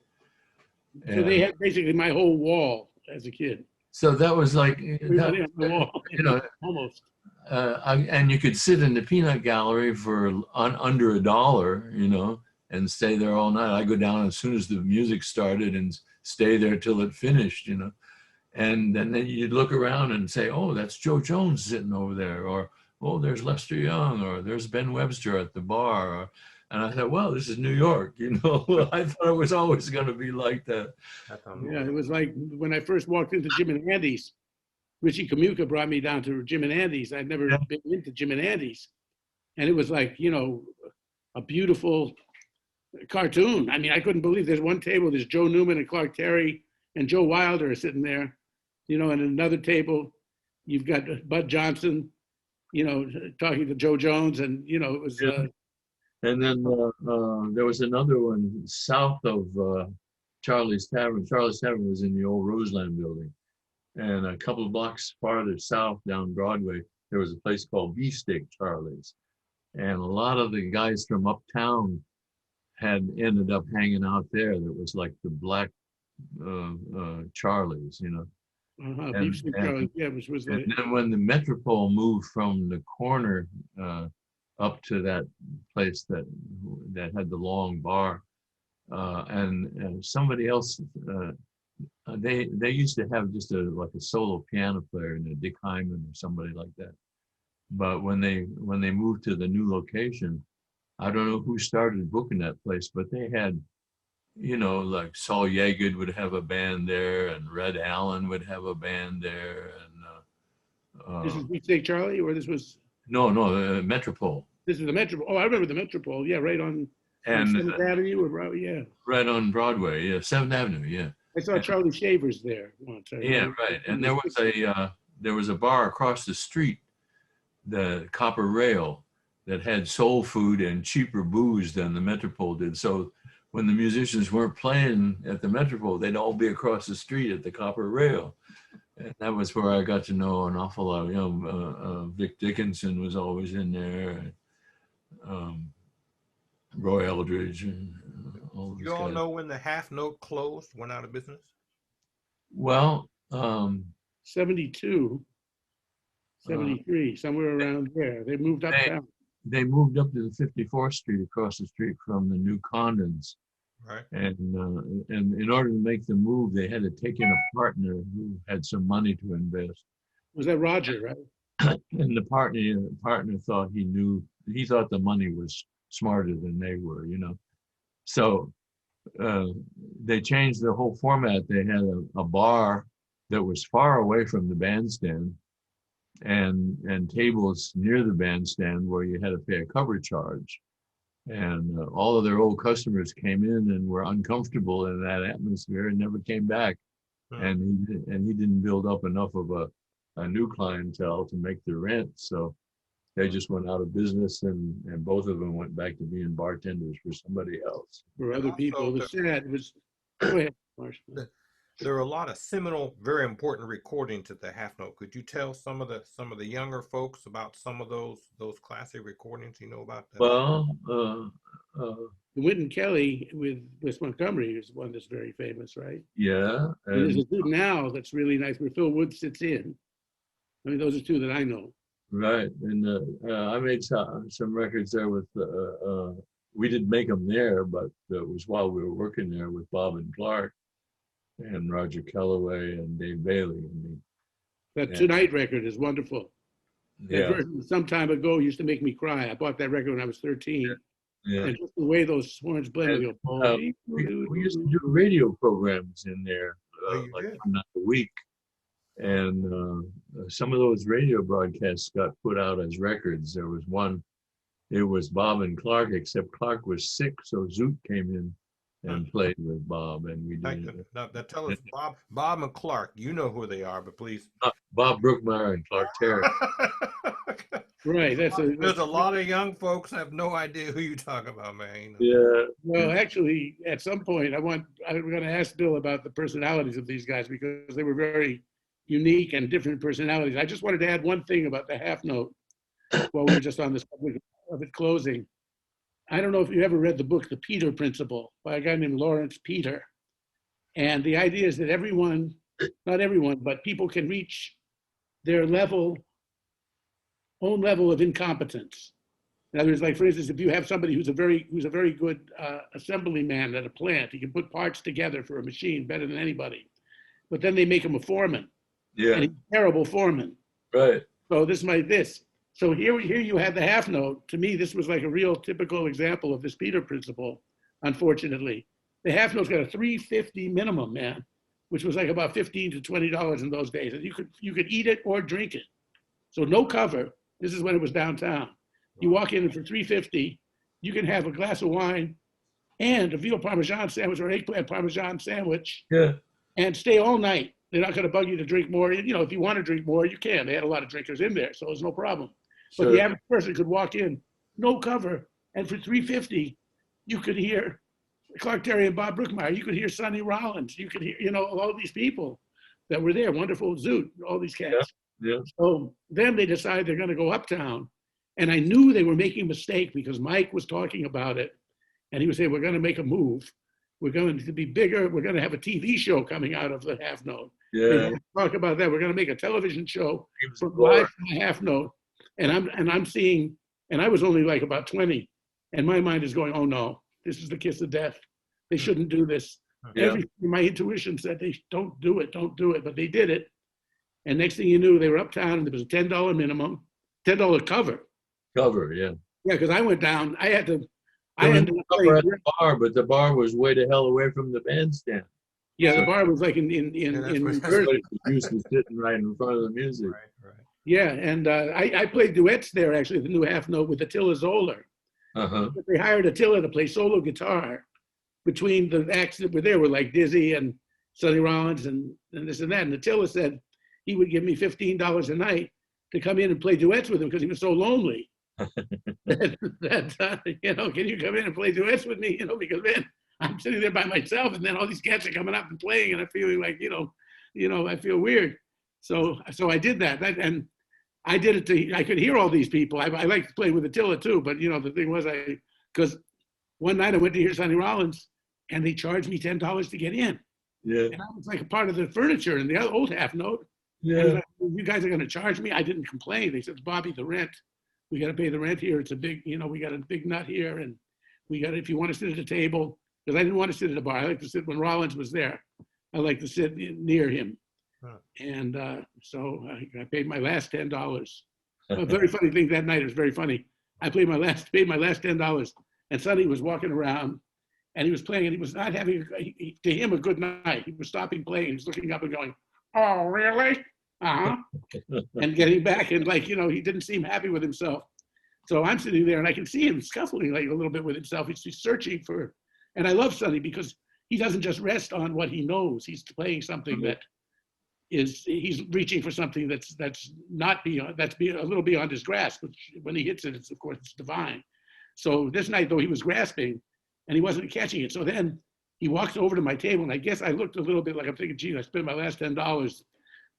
So they And had basically my whole wall as a kid. so that was like, Everybody on the wall, you know, almost. and you could sit in the peanut gallery for under $1, you know, and stay there all night. I go down as soon as the music started and stay there till it finished, you know. And then you'd look around and say, oh, that's Joe Jones sitting over there, or oh, there's Lester Young, or there's Ben Webster at the bar. And I thought, well, this is New York, you know. I thought it was always going to be like that. Yeah, it was like when I first walked into Jim and Andy's. Richie Kamuka brought me down to Jim and Andy's. I'd never been into Jim and Andy's. And it was like, you know, a beautiful cartoon. I mean, I couldn't believe there's one table, there's Joe Newman and Clark Terry and Joe Wilder are sitting there, you know, and another table, you've got Bud Johnson, you know, talking to Joe Jones, and, you know, it was. And then there was another one south of Charlie's Tavern. Charlie's Tavern was in the old Roseland building. And a couple of blocks farther south down Broadway, there was a place called Beefsteak Charlie's. And a lot of the guys from uptown had ended up hanging out there. That was like the black Charlie's, you know. Beefsteak Charlie's, yeah, was and then when the Metropole moved from the corner up to that place that had the long bar, and somebody else, they used to have just like a solo piano player, Dick Hyman or somebody like that. But when they moved to the new location, I don't know who started booking that place, but they had, you know, like Saul Yeagood would have a band there, and Red Allen would have a band there, and this is Beefsteak Charlie, or this was? No, Metropole. This is the Metropole. Oh, I remember the Metropole. Yeah, right on 7th Avenue, or yeah. Right on Broadway, yeah, 7th Avenue, yeah. I saw Charlie Shavers there once. Yeah, right. And there was a bar across the street, the Copper Rail, that had soul food and cheaper booze than the Metropole did. So when the musicians weren't playing at the Metropole, they'd all be across the street at the Copper Rail. And that was where I got to know an awful lot. You know, Vic Dickinson was always in there, Roy Eldridge, and all those You all guys. know when the Half Note closed, went out of business? Well, 72, 73, somewhere around there. They moved uptown. they moved up to the 54th Street, across the street from the new Condons. Right. And in order to make the move, they had to take in a partner who had some money to invest. Was that Roger, right? And the partner thought he thought the money was smarter than they were, you know. So they changed the whole format. They had a bar that was far away from the bandstand, and tables near the bandstand where you had to pay a cover charge. And all of their old customers came in and were uncomfortable in that atmosphere and never came back. And he didn't build up enough of a new clientele to make the rent. So they just went out of business, and both of them went back to being bartenders for somebody else. For other people. It was sad. It was, go ahead, Marshall. There are a lot of seminal, very important recordings at the Half Note. Could you tell some of the younger folks about some of those classic recordings you know about? Well, Wynton Kelly with Wes Montgomery is one that's very famous, right? yeah. And there's a dude now that's really nice where Phil Wood sits in. I mean, those are two that I know. Right, and I made some records there with. We didn't make them there, but it was while we were working there with Bob and Clark, and Roger Kellaway and Dave Bailey and me. That Tonight record is wonderful. Yeah. That version some time ago used to make me cry. I bought that record when I was 13. Yeah. And just the way those horns blend. We used to do radio programs in there, like one night a week. And some of those radio broadcasts got put out as records. There was one, it was Bob and Clark, except Clark was sick, so Zoot came in and played with Bob, and we did. Now tell us, Bob and Clark. You know who they are, but please. Bob Brookmeyer and Clark Terry. Right. There's a lot of young folks have no idea who you talk about, man. Yeah. Well, actually, at some point, I'm going to ask Bill about the personalities of these guys because they were very unique and different personalities. I just wanted to add one thing about the Half Note while we were just on this subject of it closing. I don't know if you ever read the book, The Peter Principle, by a guy named Lawrence Peter. And the idea is that everyone, not everyone, but people can reach their own level of incompetence. In other words, like for instance, if you have somebody who's a very good assembly man at a plant, he can put parts together for a machine better than anybody. But then they make him a foreman, Yeah. and he's a terrible foreman. Right. So this. So here you had the half note. To me, this was like a real typical example of this Peter principle. Unfortunately, the half note's got a 350 minimum, man, which was like about $15 to $20 in those days, and you could eat it or drink it. So no cover. This is when it was downtown. You walk in and for $3.50, you can have a glass of wine and a veal parmesan sandwich or eggplant parmesan sandwich. Yeah. And stay all night. They're not going to bug you to drink more. You know, if you want to drink more, you can. They had a lot of drinkers in there, so it's no problem. Sure. But the average person could walk in, no cover, and for $3.50, you could hear Clark Terry and Bob Brookmeyer. You could hear Sonny Rollins. You could hear, all these people that were there. Wonderful Zoot, all these cats. Yeah. So then they decide they're going to go uptown, and I knew they were making a mistake because Mike was talking about it, and he was saying, "We're going to make a move. We're going to be bigger. We're going to have a TV show coming out of the half note." Yeah. Talk about that. We're going to make a television show from live from the half note. And I'm seeing, and I was only like about 20, and my mind is going, "Oh no, this is the kiss of death. They shouldn't do this." Yeah. My intuition said they don't do it, but they did it. And next thing you knew, they were uptown, and there was a $10 minimum, $10 cover. Cover, yeah. Yeah, because I went down. I had to. I ended up cover at the bar, but the bar was way the hell away from the bandstand. Yeah, the bar was like in New Jersey. Used to sitting right in front of the music. Right. Yeah, and I played duets there actually, the new half note with Attila Zoller. Uh-huh. They hired Attila to play solo guitar between the acts that were there were like Dizzy and Sonny Rollins and this and that. And Attila said he would give me $15 a night to come in and play duets with him because he was so lonely. Can you come in and play duets with me? Because man, I'm sitting there by myself, and then all these cats are coming up and playing, and I'm feeling like, I feel weird. So I did that, and I did it I could hear all these people. I like to play with Attila too, but the thing was because one night I went to hear Sonny Rollins, and they charged me $10 to get in. Yeah. And I was like a part of the furniture in the other old half note. Yeah. Like, you guys are going to charge me? I didn't complain. They said, "Bobby, the rent. We got to pay the rent here. It's a big, we got a big nut here, and if you want to sit at a table," because I didn't want to sit at a bar. I like to sit when Rollins was there. I like to sit near him. Huh. And so I paid my last $10. A very funny thing that night. It was very funny. I paid my last $10, and Sonny was walking around, and he was playing, and he was not having, to him, a good night. He was stopping playing. He was looking up and going, "Oh, really? Uh-huh." And getting back, and he didn't seem happy with himself. So I'm sitting there, and I can see him scuffling like a little bit with himself. He's searching for, and I love Sonny because he doesn't just rest on what he knows. He's playing something that he's reaching for something that's not beyond, a little beyond his grasp. Which when he hits it, it's divine. So this night, though, he was grasping, and he wasn't catching it. So then he walks over to my table, and I guess I looked a little bit like I'm thinking, "Gee, I spent my last $10,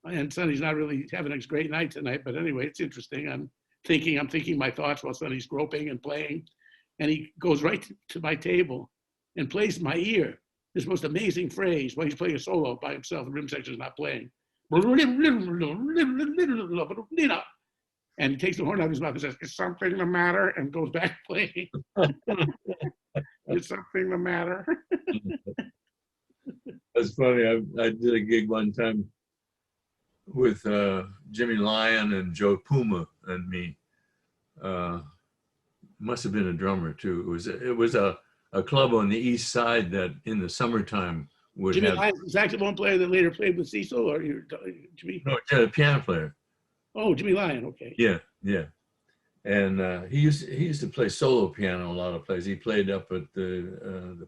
and Sonny's not really having a great night tonight." But anyway, it's interesting. I'm thinking my thoughts while Sonny's groping and playing, and he goes right to my table and plays my ear this most amazing phrase while he's playing a solo by himself. The rhythm section is not playing. And he takes the horn out of his mouth and says, "Is something the matter?" and goes back playing. "Is something the matter?" That's funny. I did a gig one time with Jimmy Lyon and Joe Puma and me. Must have been a drummer too. It was a club on the east side that in the summertime would Jimmy have. Lyon, the saxophone player that later played with Cecil, or Jimmy? No, a piano player. Oh, Jimmy Lyon. Okay. Yeah. And he used to play solo piano a lot of places. He played up at the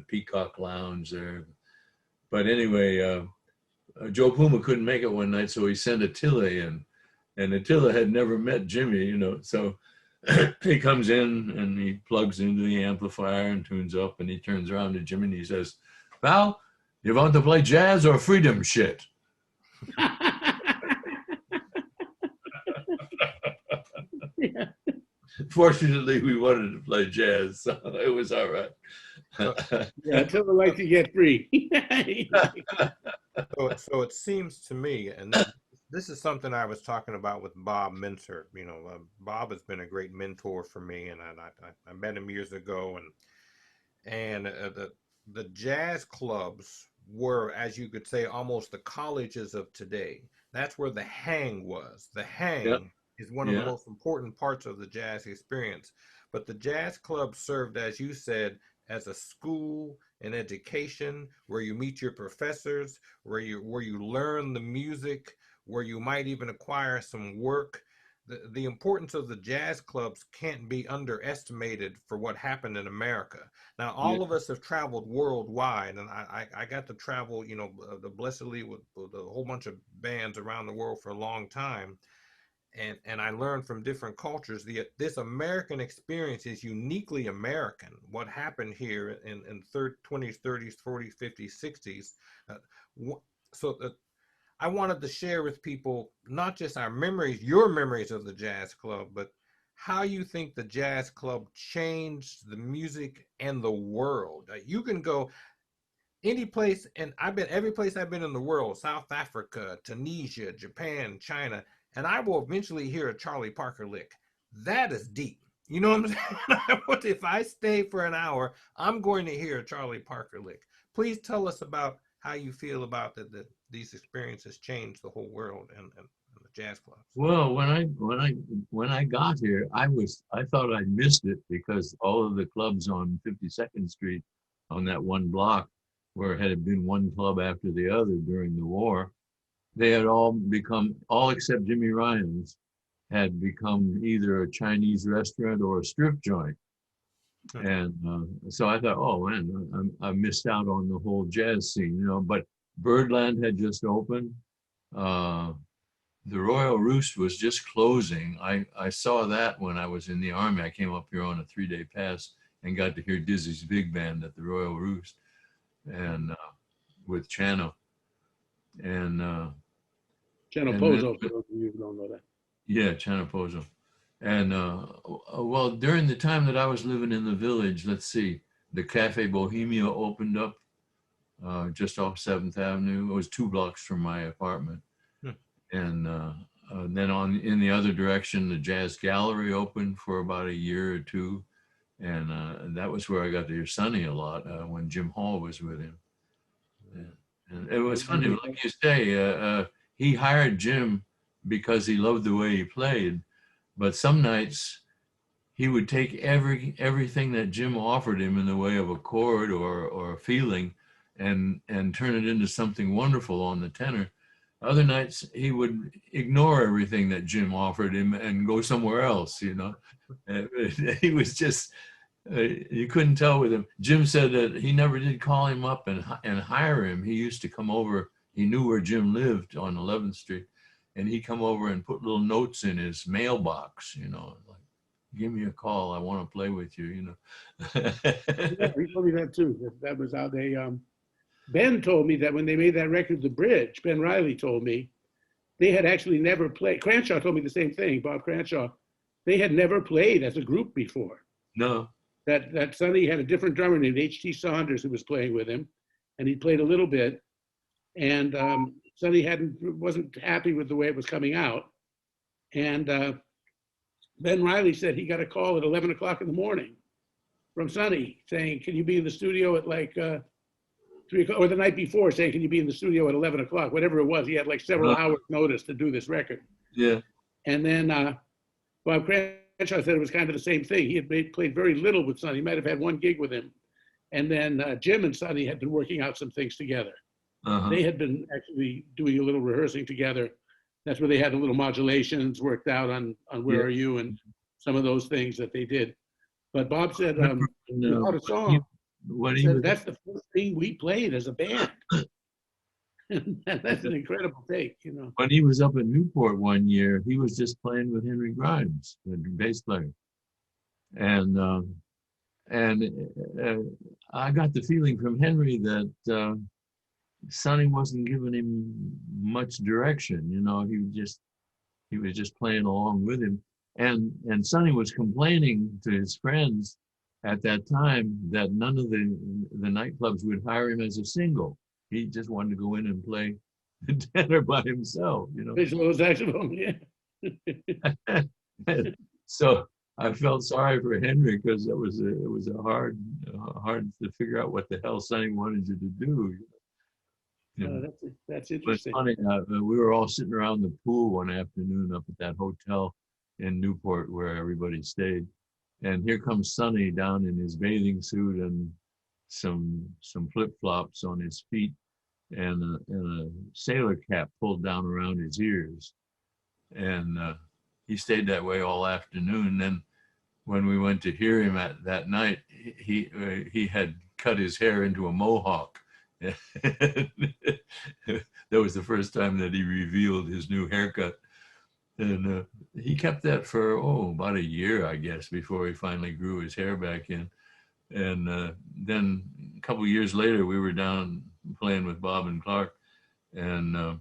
Peacock Lounge there. But anyway, Joe Puma couldn't make it one night, so he sent Attila in. And Attila had never met Jimmy, so he comes in and he plugs into the amplifier and tunes up, and he turns around to Jimmy and he says, "Val, you want to play jazz or freedom shit?" Yeah. Fortunately, we wanted to play jazz, so it was all right. So, Yeah, tell the light to get free. so it seems to me, and this is something I was talking about with Bob Mincer. Bob has been a great mentor for me, and I met him years ago, and the jazz clubs were, as you could say, almost the colleges of today. That's where the hang was. The Yeah, hang is one of the yeah, most important parts of the jazz experience. But the jazz club served, as you said, as a school, an education where you meet your professors, where you learn the music, where you might even acquire some work. The importance of the jazz clubs can't be underestimated for what happened in America. Now, yeah. all of us have traveled worldwide, and I got to travel, the blessedly with a whole bunch of bands around the world for a long time, and I learned from different cultures. This American experience is uniquely American. What happened here in 20s, 30s, 40s, 50s, 60s. So I wanted to share with people not just our memories, your memories of the jazz club, but how you think the jazz club changed the music and the world. You can go any place, and I've been every place I've been in the world: South Africa, Tunisia, Japan, China, and I will eventually hear a Charlie Parker lick. That is deep. You know what I'm saying? If I stay for an hour, I'm going to hear a Charlie Parker lick. Please tell us about how you feel about these experiences changed the whole world and the jazz clubs. Well, when I got here, I thought I missed it because all of the clubs on 52nd Street, on that one block, where it had been one club after the other during the war, they had all except Jimmy Ryan's, had become either a Chinese restaurant or a strip joint. And so I thought, oh man, I missed out on the whole jazz scene, But Birdland had just opened. Uh, the Royal Roost was just closing. I saw that when I was in the Army. I came up here on a 3-day pass and got to hear Dizzy's big band at the Royal Roost, and with Chano. And Channel and then, Pozo, for those of you who don't know that. yeah, Chano Pozo. And well, during the time that I was living in the village, let's see, the Cafe Bohemia opened up just off 7th Avenue. It was 2 blocks from my apartment. And then in the other direction, the Jazz Gallery opened for about a year or two. And that was where I got to hear Sonny a lot when Jim Hall was with him. And it was funny, like you say, he hired Jim because he loved the way he played. But some nights he would take everything that Jim offered him in the way of a chord or a feeling and turn it into something wonderful on the tenor. Other nights he would ignore everything that Jim offered him and go somewhere else, He was just, you couldn't tell with him. Jim said that he never did call him up and hire him. He used to come over. He knew where Jim lived on 11th Street. And he'd come over and put little notes in his mailbox, like, give me a call. I want to play with you, Yeah, he told me that too. That was how they, Ben told me that when they made that record, The Bridge, Ben Riley told me, they had actually never played. Cranshaw told me the same thing, Bob Cranshaw. They had never played as a group before. No. That Sonny had a different drummer named H.T. Saunders who was playing with him, and he played a little bit. And Sonny wasn't happy with the way it was coming out. And Ben Riley said he got a call at 11 o'clock in the morning from Sonny saying, can you be in the studio at like 3 o'clock, or the night before saying, can you be in the studio at 11 o'clock, whatever it was. He had like several hours notice to do this record. Yeah. And then Bob Cranshaw said it was kind of the same thing. He had played very little with Sonny. He might have had one gig with him. And then Jim and Sonny had been working out some things together. They had been actually doing a little rehearsing together. That's where they had the little modulations worked out on Where Are You and some of those things that they did. But Bob said, without a song, he said, that's the first thing we played as a band. That's an incredible take, When he was up in Newport one year, he was just playing with Henry Grimes, the bass player. And I got the feeling from Henry that Sonny wasn't giving him much direction. He was just playing along with him. And Sonny was complaining to his friends at that time that none of the nightclubs would hire him as a single. He just wanted to go in and play the tenor by himself, you know. Plays a little saxophone, yeah. So I felt sorry for Henry because it was a hard to figure out what the hell Sonny wanted you to do. You know? That's It was interesting. funny. We were all sitting around the pool one afternoon up at that hotel in Newport where everybody stayed, and here comes Sonny down in his bathing suit and some flip flops on his feet, and a sailor cap pulled down around his ears, and he stayed that way all afternoon. Then when we went to hear him at that night, he had cut his hair into a mohawk. That was the first time that he revealed his new haircut, and he kept that for about a year, I guess, before he finally grew his hair back in. And then a couple of years later, we were down playing with Bob and Clark, and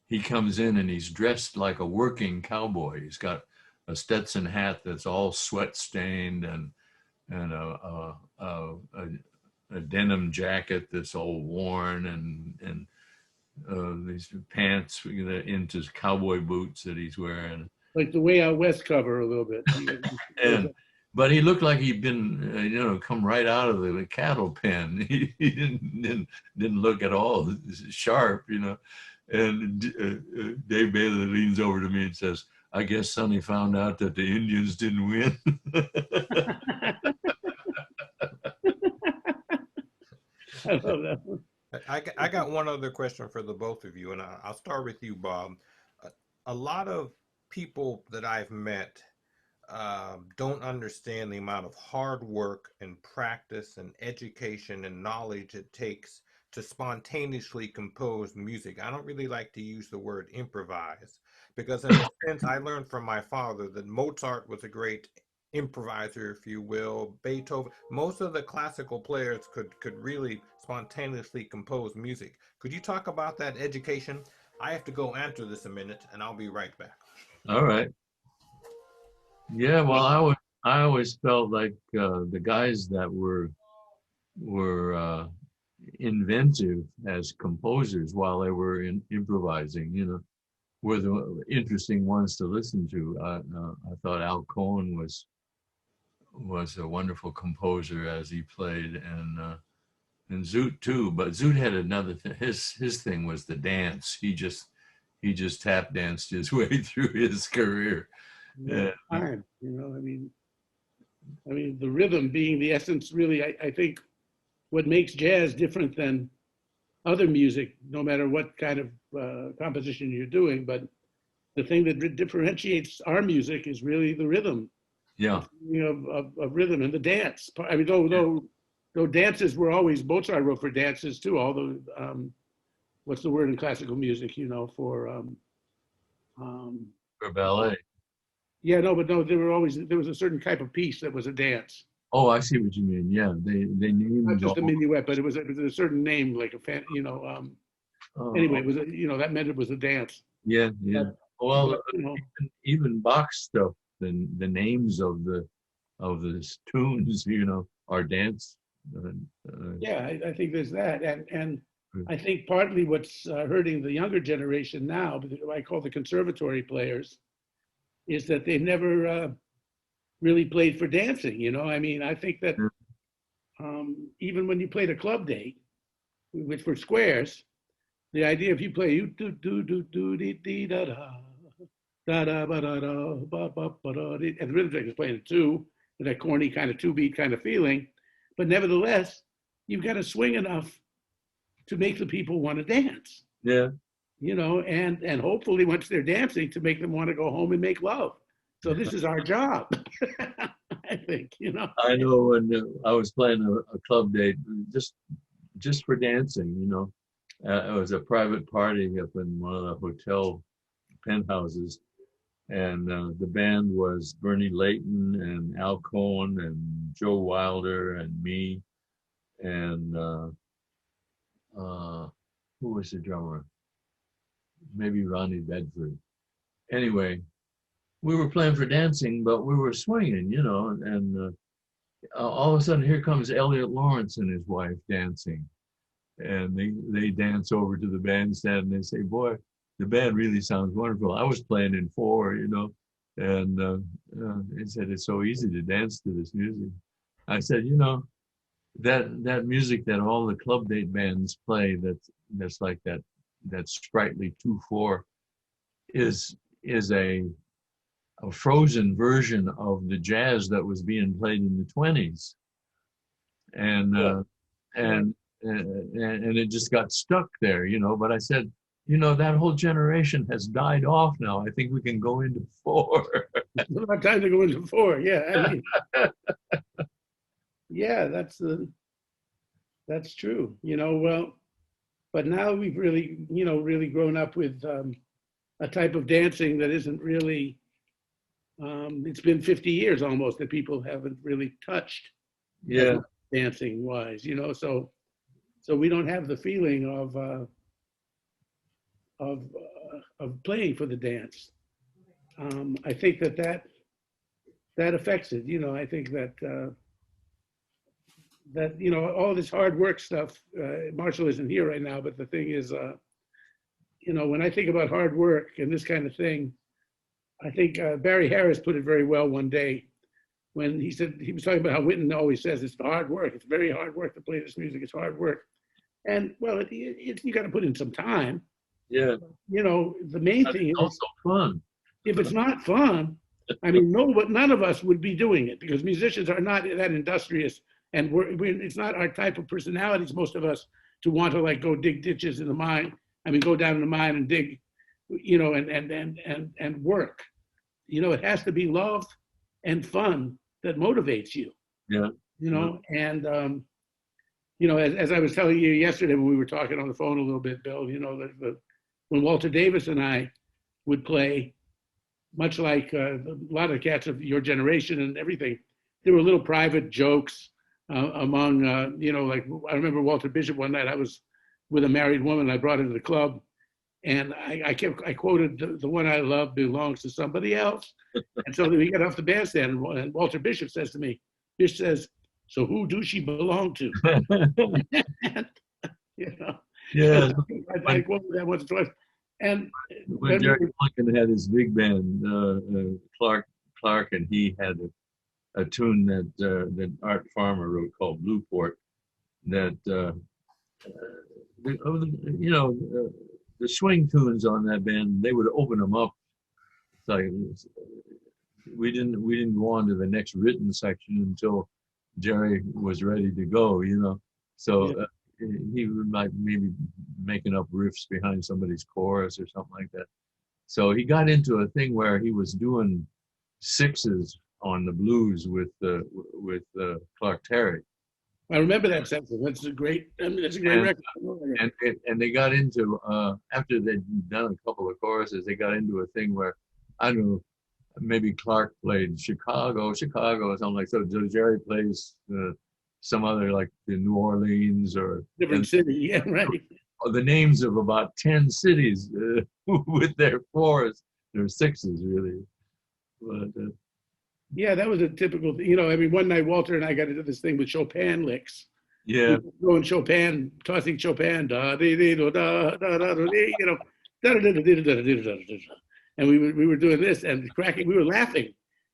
he comes in and he's dressed like a working cowboy. He's got a Stetson hat that's all sweat stained, and a denim jacket that's all worn, and these pants into cowboy boots that he's wearing. Like the Way Out West cover a little bit. But he looked like he'd been, come right out of the cattle pen. He didn't look at all sharp, you know. And Dave Bailey leans over to me and says, "I guess Sonny found out that the Indians didn't win." I love that one. I got one other question for the both of you, and I'll start with you, Bob. A lot of people that I've met don't understand the amount of hard work and practice and education and knowledge it takes to spontaneously compose music. I don't really like to use the word improvise, because in a sense I learned from my father that Mozart was a great improviser, if you will. Beethoven, most of the classical players could really spontaneously compose music. Could you talk about that education? I have to go answer this a minute, and I'll be right back. All right. Yeah, well, I always felt like the guys that were inventive as composers while they were improvising, were the interesting ones to listen to. I thought Al Cohn was a wonderful composer as he played, and Zoot too. But Zoot had another thing. His thing was the dance. He just tap danced his way through his career. Time, I mean, the rhythm being the essence, really, I think what makes jazz different than other music, no matter what kind of composition you're doing, but the thing that differentiates our music is really the rhythm. Yeah. Of rhythm and the dance. I mean, though dances were always, Mozart wrote for dances too, although, what's the word in classical music, for ballet. Yeah, no, there was a certain type of piece that was a dance. Oh, I see what you mean. Yeah, they named not just a minuet, but it was a certain name, like anyway, it was that meant it was a dance. Yeah. Well, even Bach stuff, the names of the tunes, are dance. Yeah, I think there's that, and I think partly what's hurting the younger generation now, I call the conservatory players, is that they've never really played for dancing. I mean, I think that even when you played a club date, which for squares, the idea if you play you do do do do dee dee da da da da ba da da ba ba ba da, and the rhythm section is playing it too, with that corny kind of 2-beat kind of feeling, but nevertheless, you've got to swing enough to make the people want to dance. Yeah. And hopefully once they're dancing, to make them want to go home and make love. So this is our job, I think, I know when I was playing a club date, just for dancing, it was a private party up in one of the hotel penthouses. And the band was Bernie Layton and Al Cohn and Joe Wilder and me. And who was the drummer? Maybe Ronnie Bedford. Anyway, we were playing for dancing, but we were swinging, and all of a sudden, here comes Elliot Lawrence and his wife dancing. And they dance over to the bandstand and they say, boy, the band really sounds wonderful. I was playing in 4, and they said, it's so easy to dance to this music. I said, that music that all the club date bands play, that's like that sprightly 2/4 is a frozen version of the jazz that was being played in the 20s. And it just got stuck there, but I said, that whole generation has died off now. I think we can go into 4. It's not time to go into 4. Yeah, I mean, yeah, that's true. Well, but now we've really, really grown up with a type of dancing that isn't really. It's been 50 years almost that people haven't really touched. Yeah, dancing wise, so we don't have the feeling of playing for the dance. I think that affects it. I think that all this hard work stuff. Marshall isn't here right now, but the thing is, when I think about hard work and this kind of thing, I think Barry Harris put it very well one day when he said, he was talking about how Wynton always says it's hard work. It's very hard work to play this music. It's hard work. And well, you got to put in some time. yeah. The main thing is also fun. If it's not fun, I mean, none of us would be doing it because musicians are not that industrious, and it's not our type of personalities, most of us, to want to like go dig ditches in the mine. I mean, go down in the mine and dig, and work. It has to be love and fun that motivates you. Yeah. And as I was telling you yesterday when we were talking on the phone a little bit, Bill, when Walter Davis and I would play, much like a lot of cats of your generation and everything, there were little private jokes among, like I remember Walter Bishop one night, I was with a married woman I brought into the club, and I quoted the one I love belongs to somebody else. And so we got off the bandstand, and Walter Bishop says to me, Bish says, so who do she belong to? And, Yeah. I quoted that once or twice. And when Jerry Mulligan had his big band, Clark, and he had a tune that Art Farmer wrote called Blueport. That the swing tunes on that band, they would open them up. Like we didn't go on to the next written section until Jerry was ready to go. So. He would like maybe making up riffs behind somebody's chorus or something like that. So he got into a thing where he was doing 6s on the blues with Clark Terry. I remember that section. That's a great record. And they got into after they'd done a couple of choruses, they got into a thing where I don't know, maybe Clark played Chicago or something like that. So Jerry plays some other like the New Orleans or different city, yeah, right. Or the names of about 10 cities with their 4s, their 6s really. But yeah, that was a typical. I mean, one night Walter and I got into this thing with Chopin licks. Yeah, going Chopin, tossing Chopin, da dee dee da da da da da, da da da da da da da, and we were doing this and cracking. We were laughing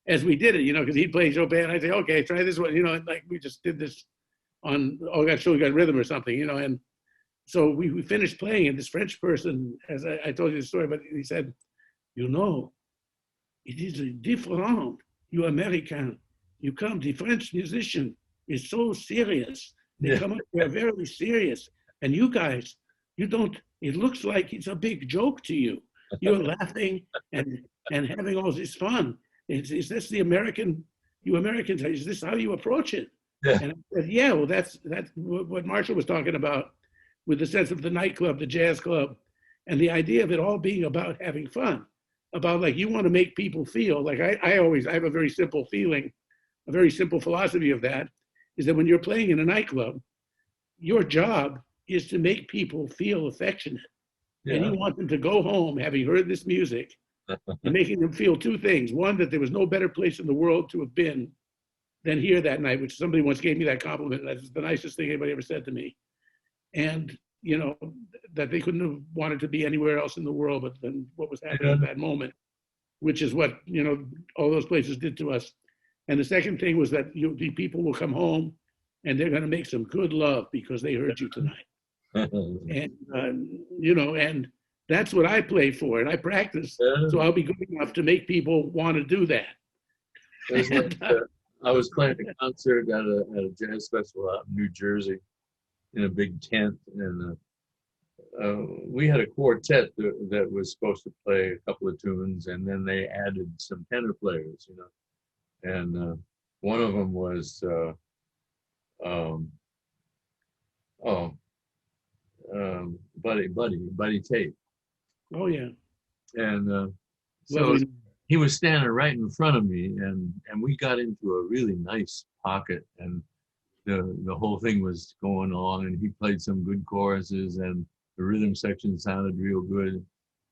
as we did it, because he'd play Chopin. I'd say, okay, try this one, and like we just did this on All Got Soul, Got Rhythm or something, and so we finished playing, and this French person, as I told you the story, but he said, it is different. You American, you come, the French musician is so serious. They come up, they're very serious. And you guys, you don't, it looks like it's a big joke to you. You're laughing and having all this fun. Is this the American, you Americans, is this how you approach it? Yeah. And I said, yeah, well, that's what Marshall was talking about with the sense of the nightclub, the jazz club, and the idea of it all being about having fun, about like, you want to make people feel like I have a very simple feeling, a very simple philosophy of that, is that when you're playing in a nightclub, your job is to make people feel affectionate. Yeah. And you want them to go home having heard this music and making them feel two things. One, that there was no better place in the world to have been than here that night, which somebody once gave me that compliment. That's the nicest thing anybody ever said to me. And, you know, that they couldn't have wanted to be anywhere else in the world but than what was happening at that moment, which is what, you know, all those places did to us. And the second thing was that the people will come home and they're going to make some good love because they heard you tonight. And, you know, and that's what I play for, and I practice. So I'll be good enough to make people want to do that. I was playing a concert at a jazz festival out in New Jersey in a big tent, and we had a quartet that was supposed to play a couple of tunes, and then they added some tenor players, you know, and one of them was Buddy Tate. Oh yeah. And so he was standing right in front of me, and we got into a really nice pocket, and the whole thing was going on, and he played some good choruses, and the rhythm section sounded real good.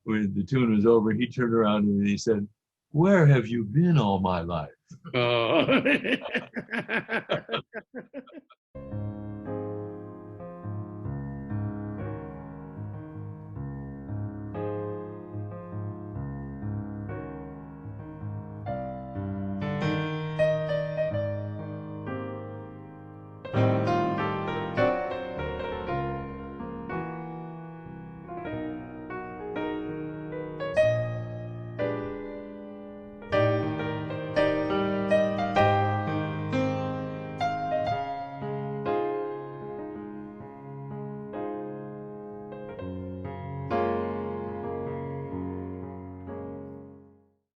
When the tune was over, he turned around and he said, "Where have you been all my life?" Oh.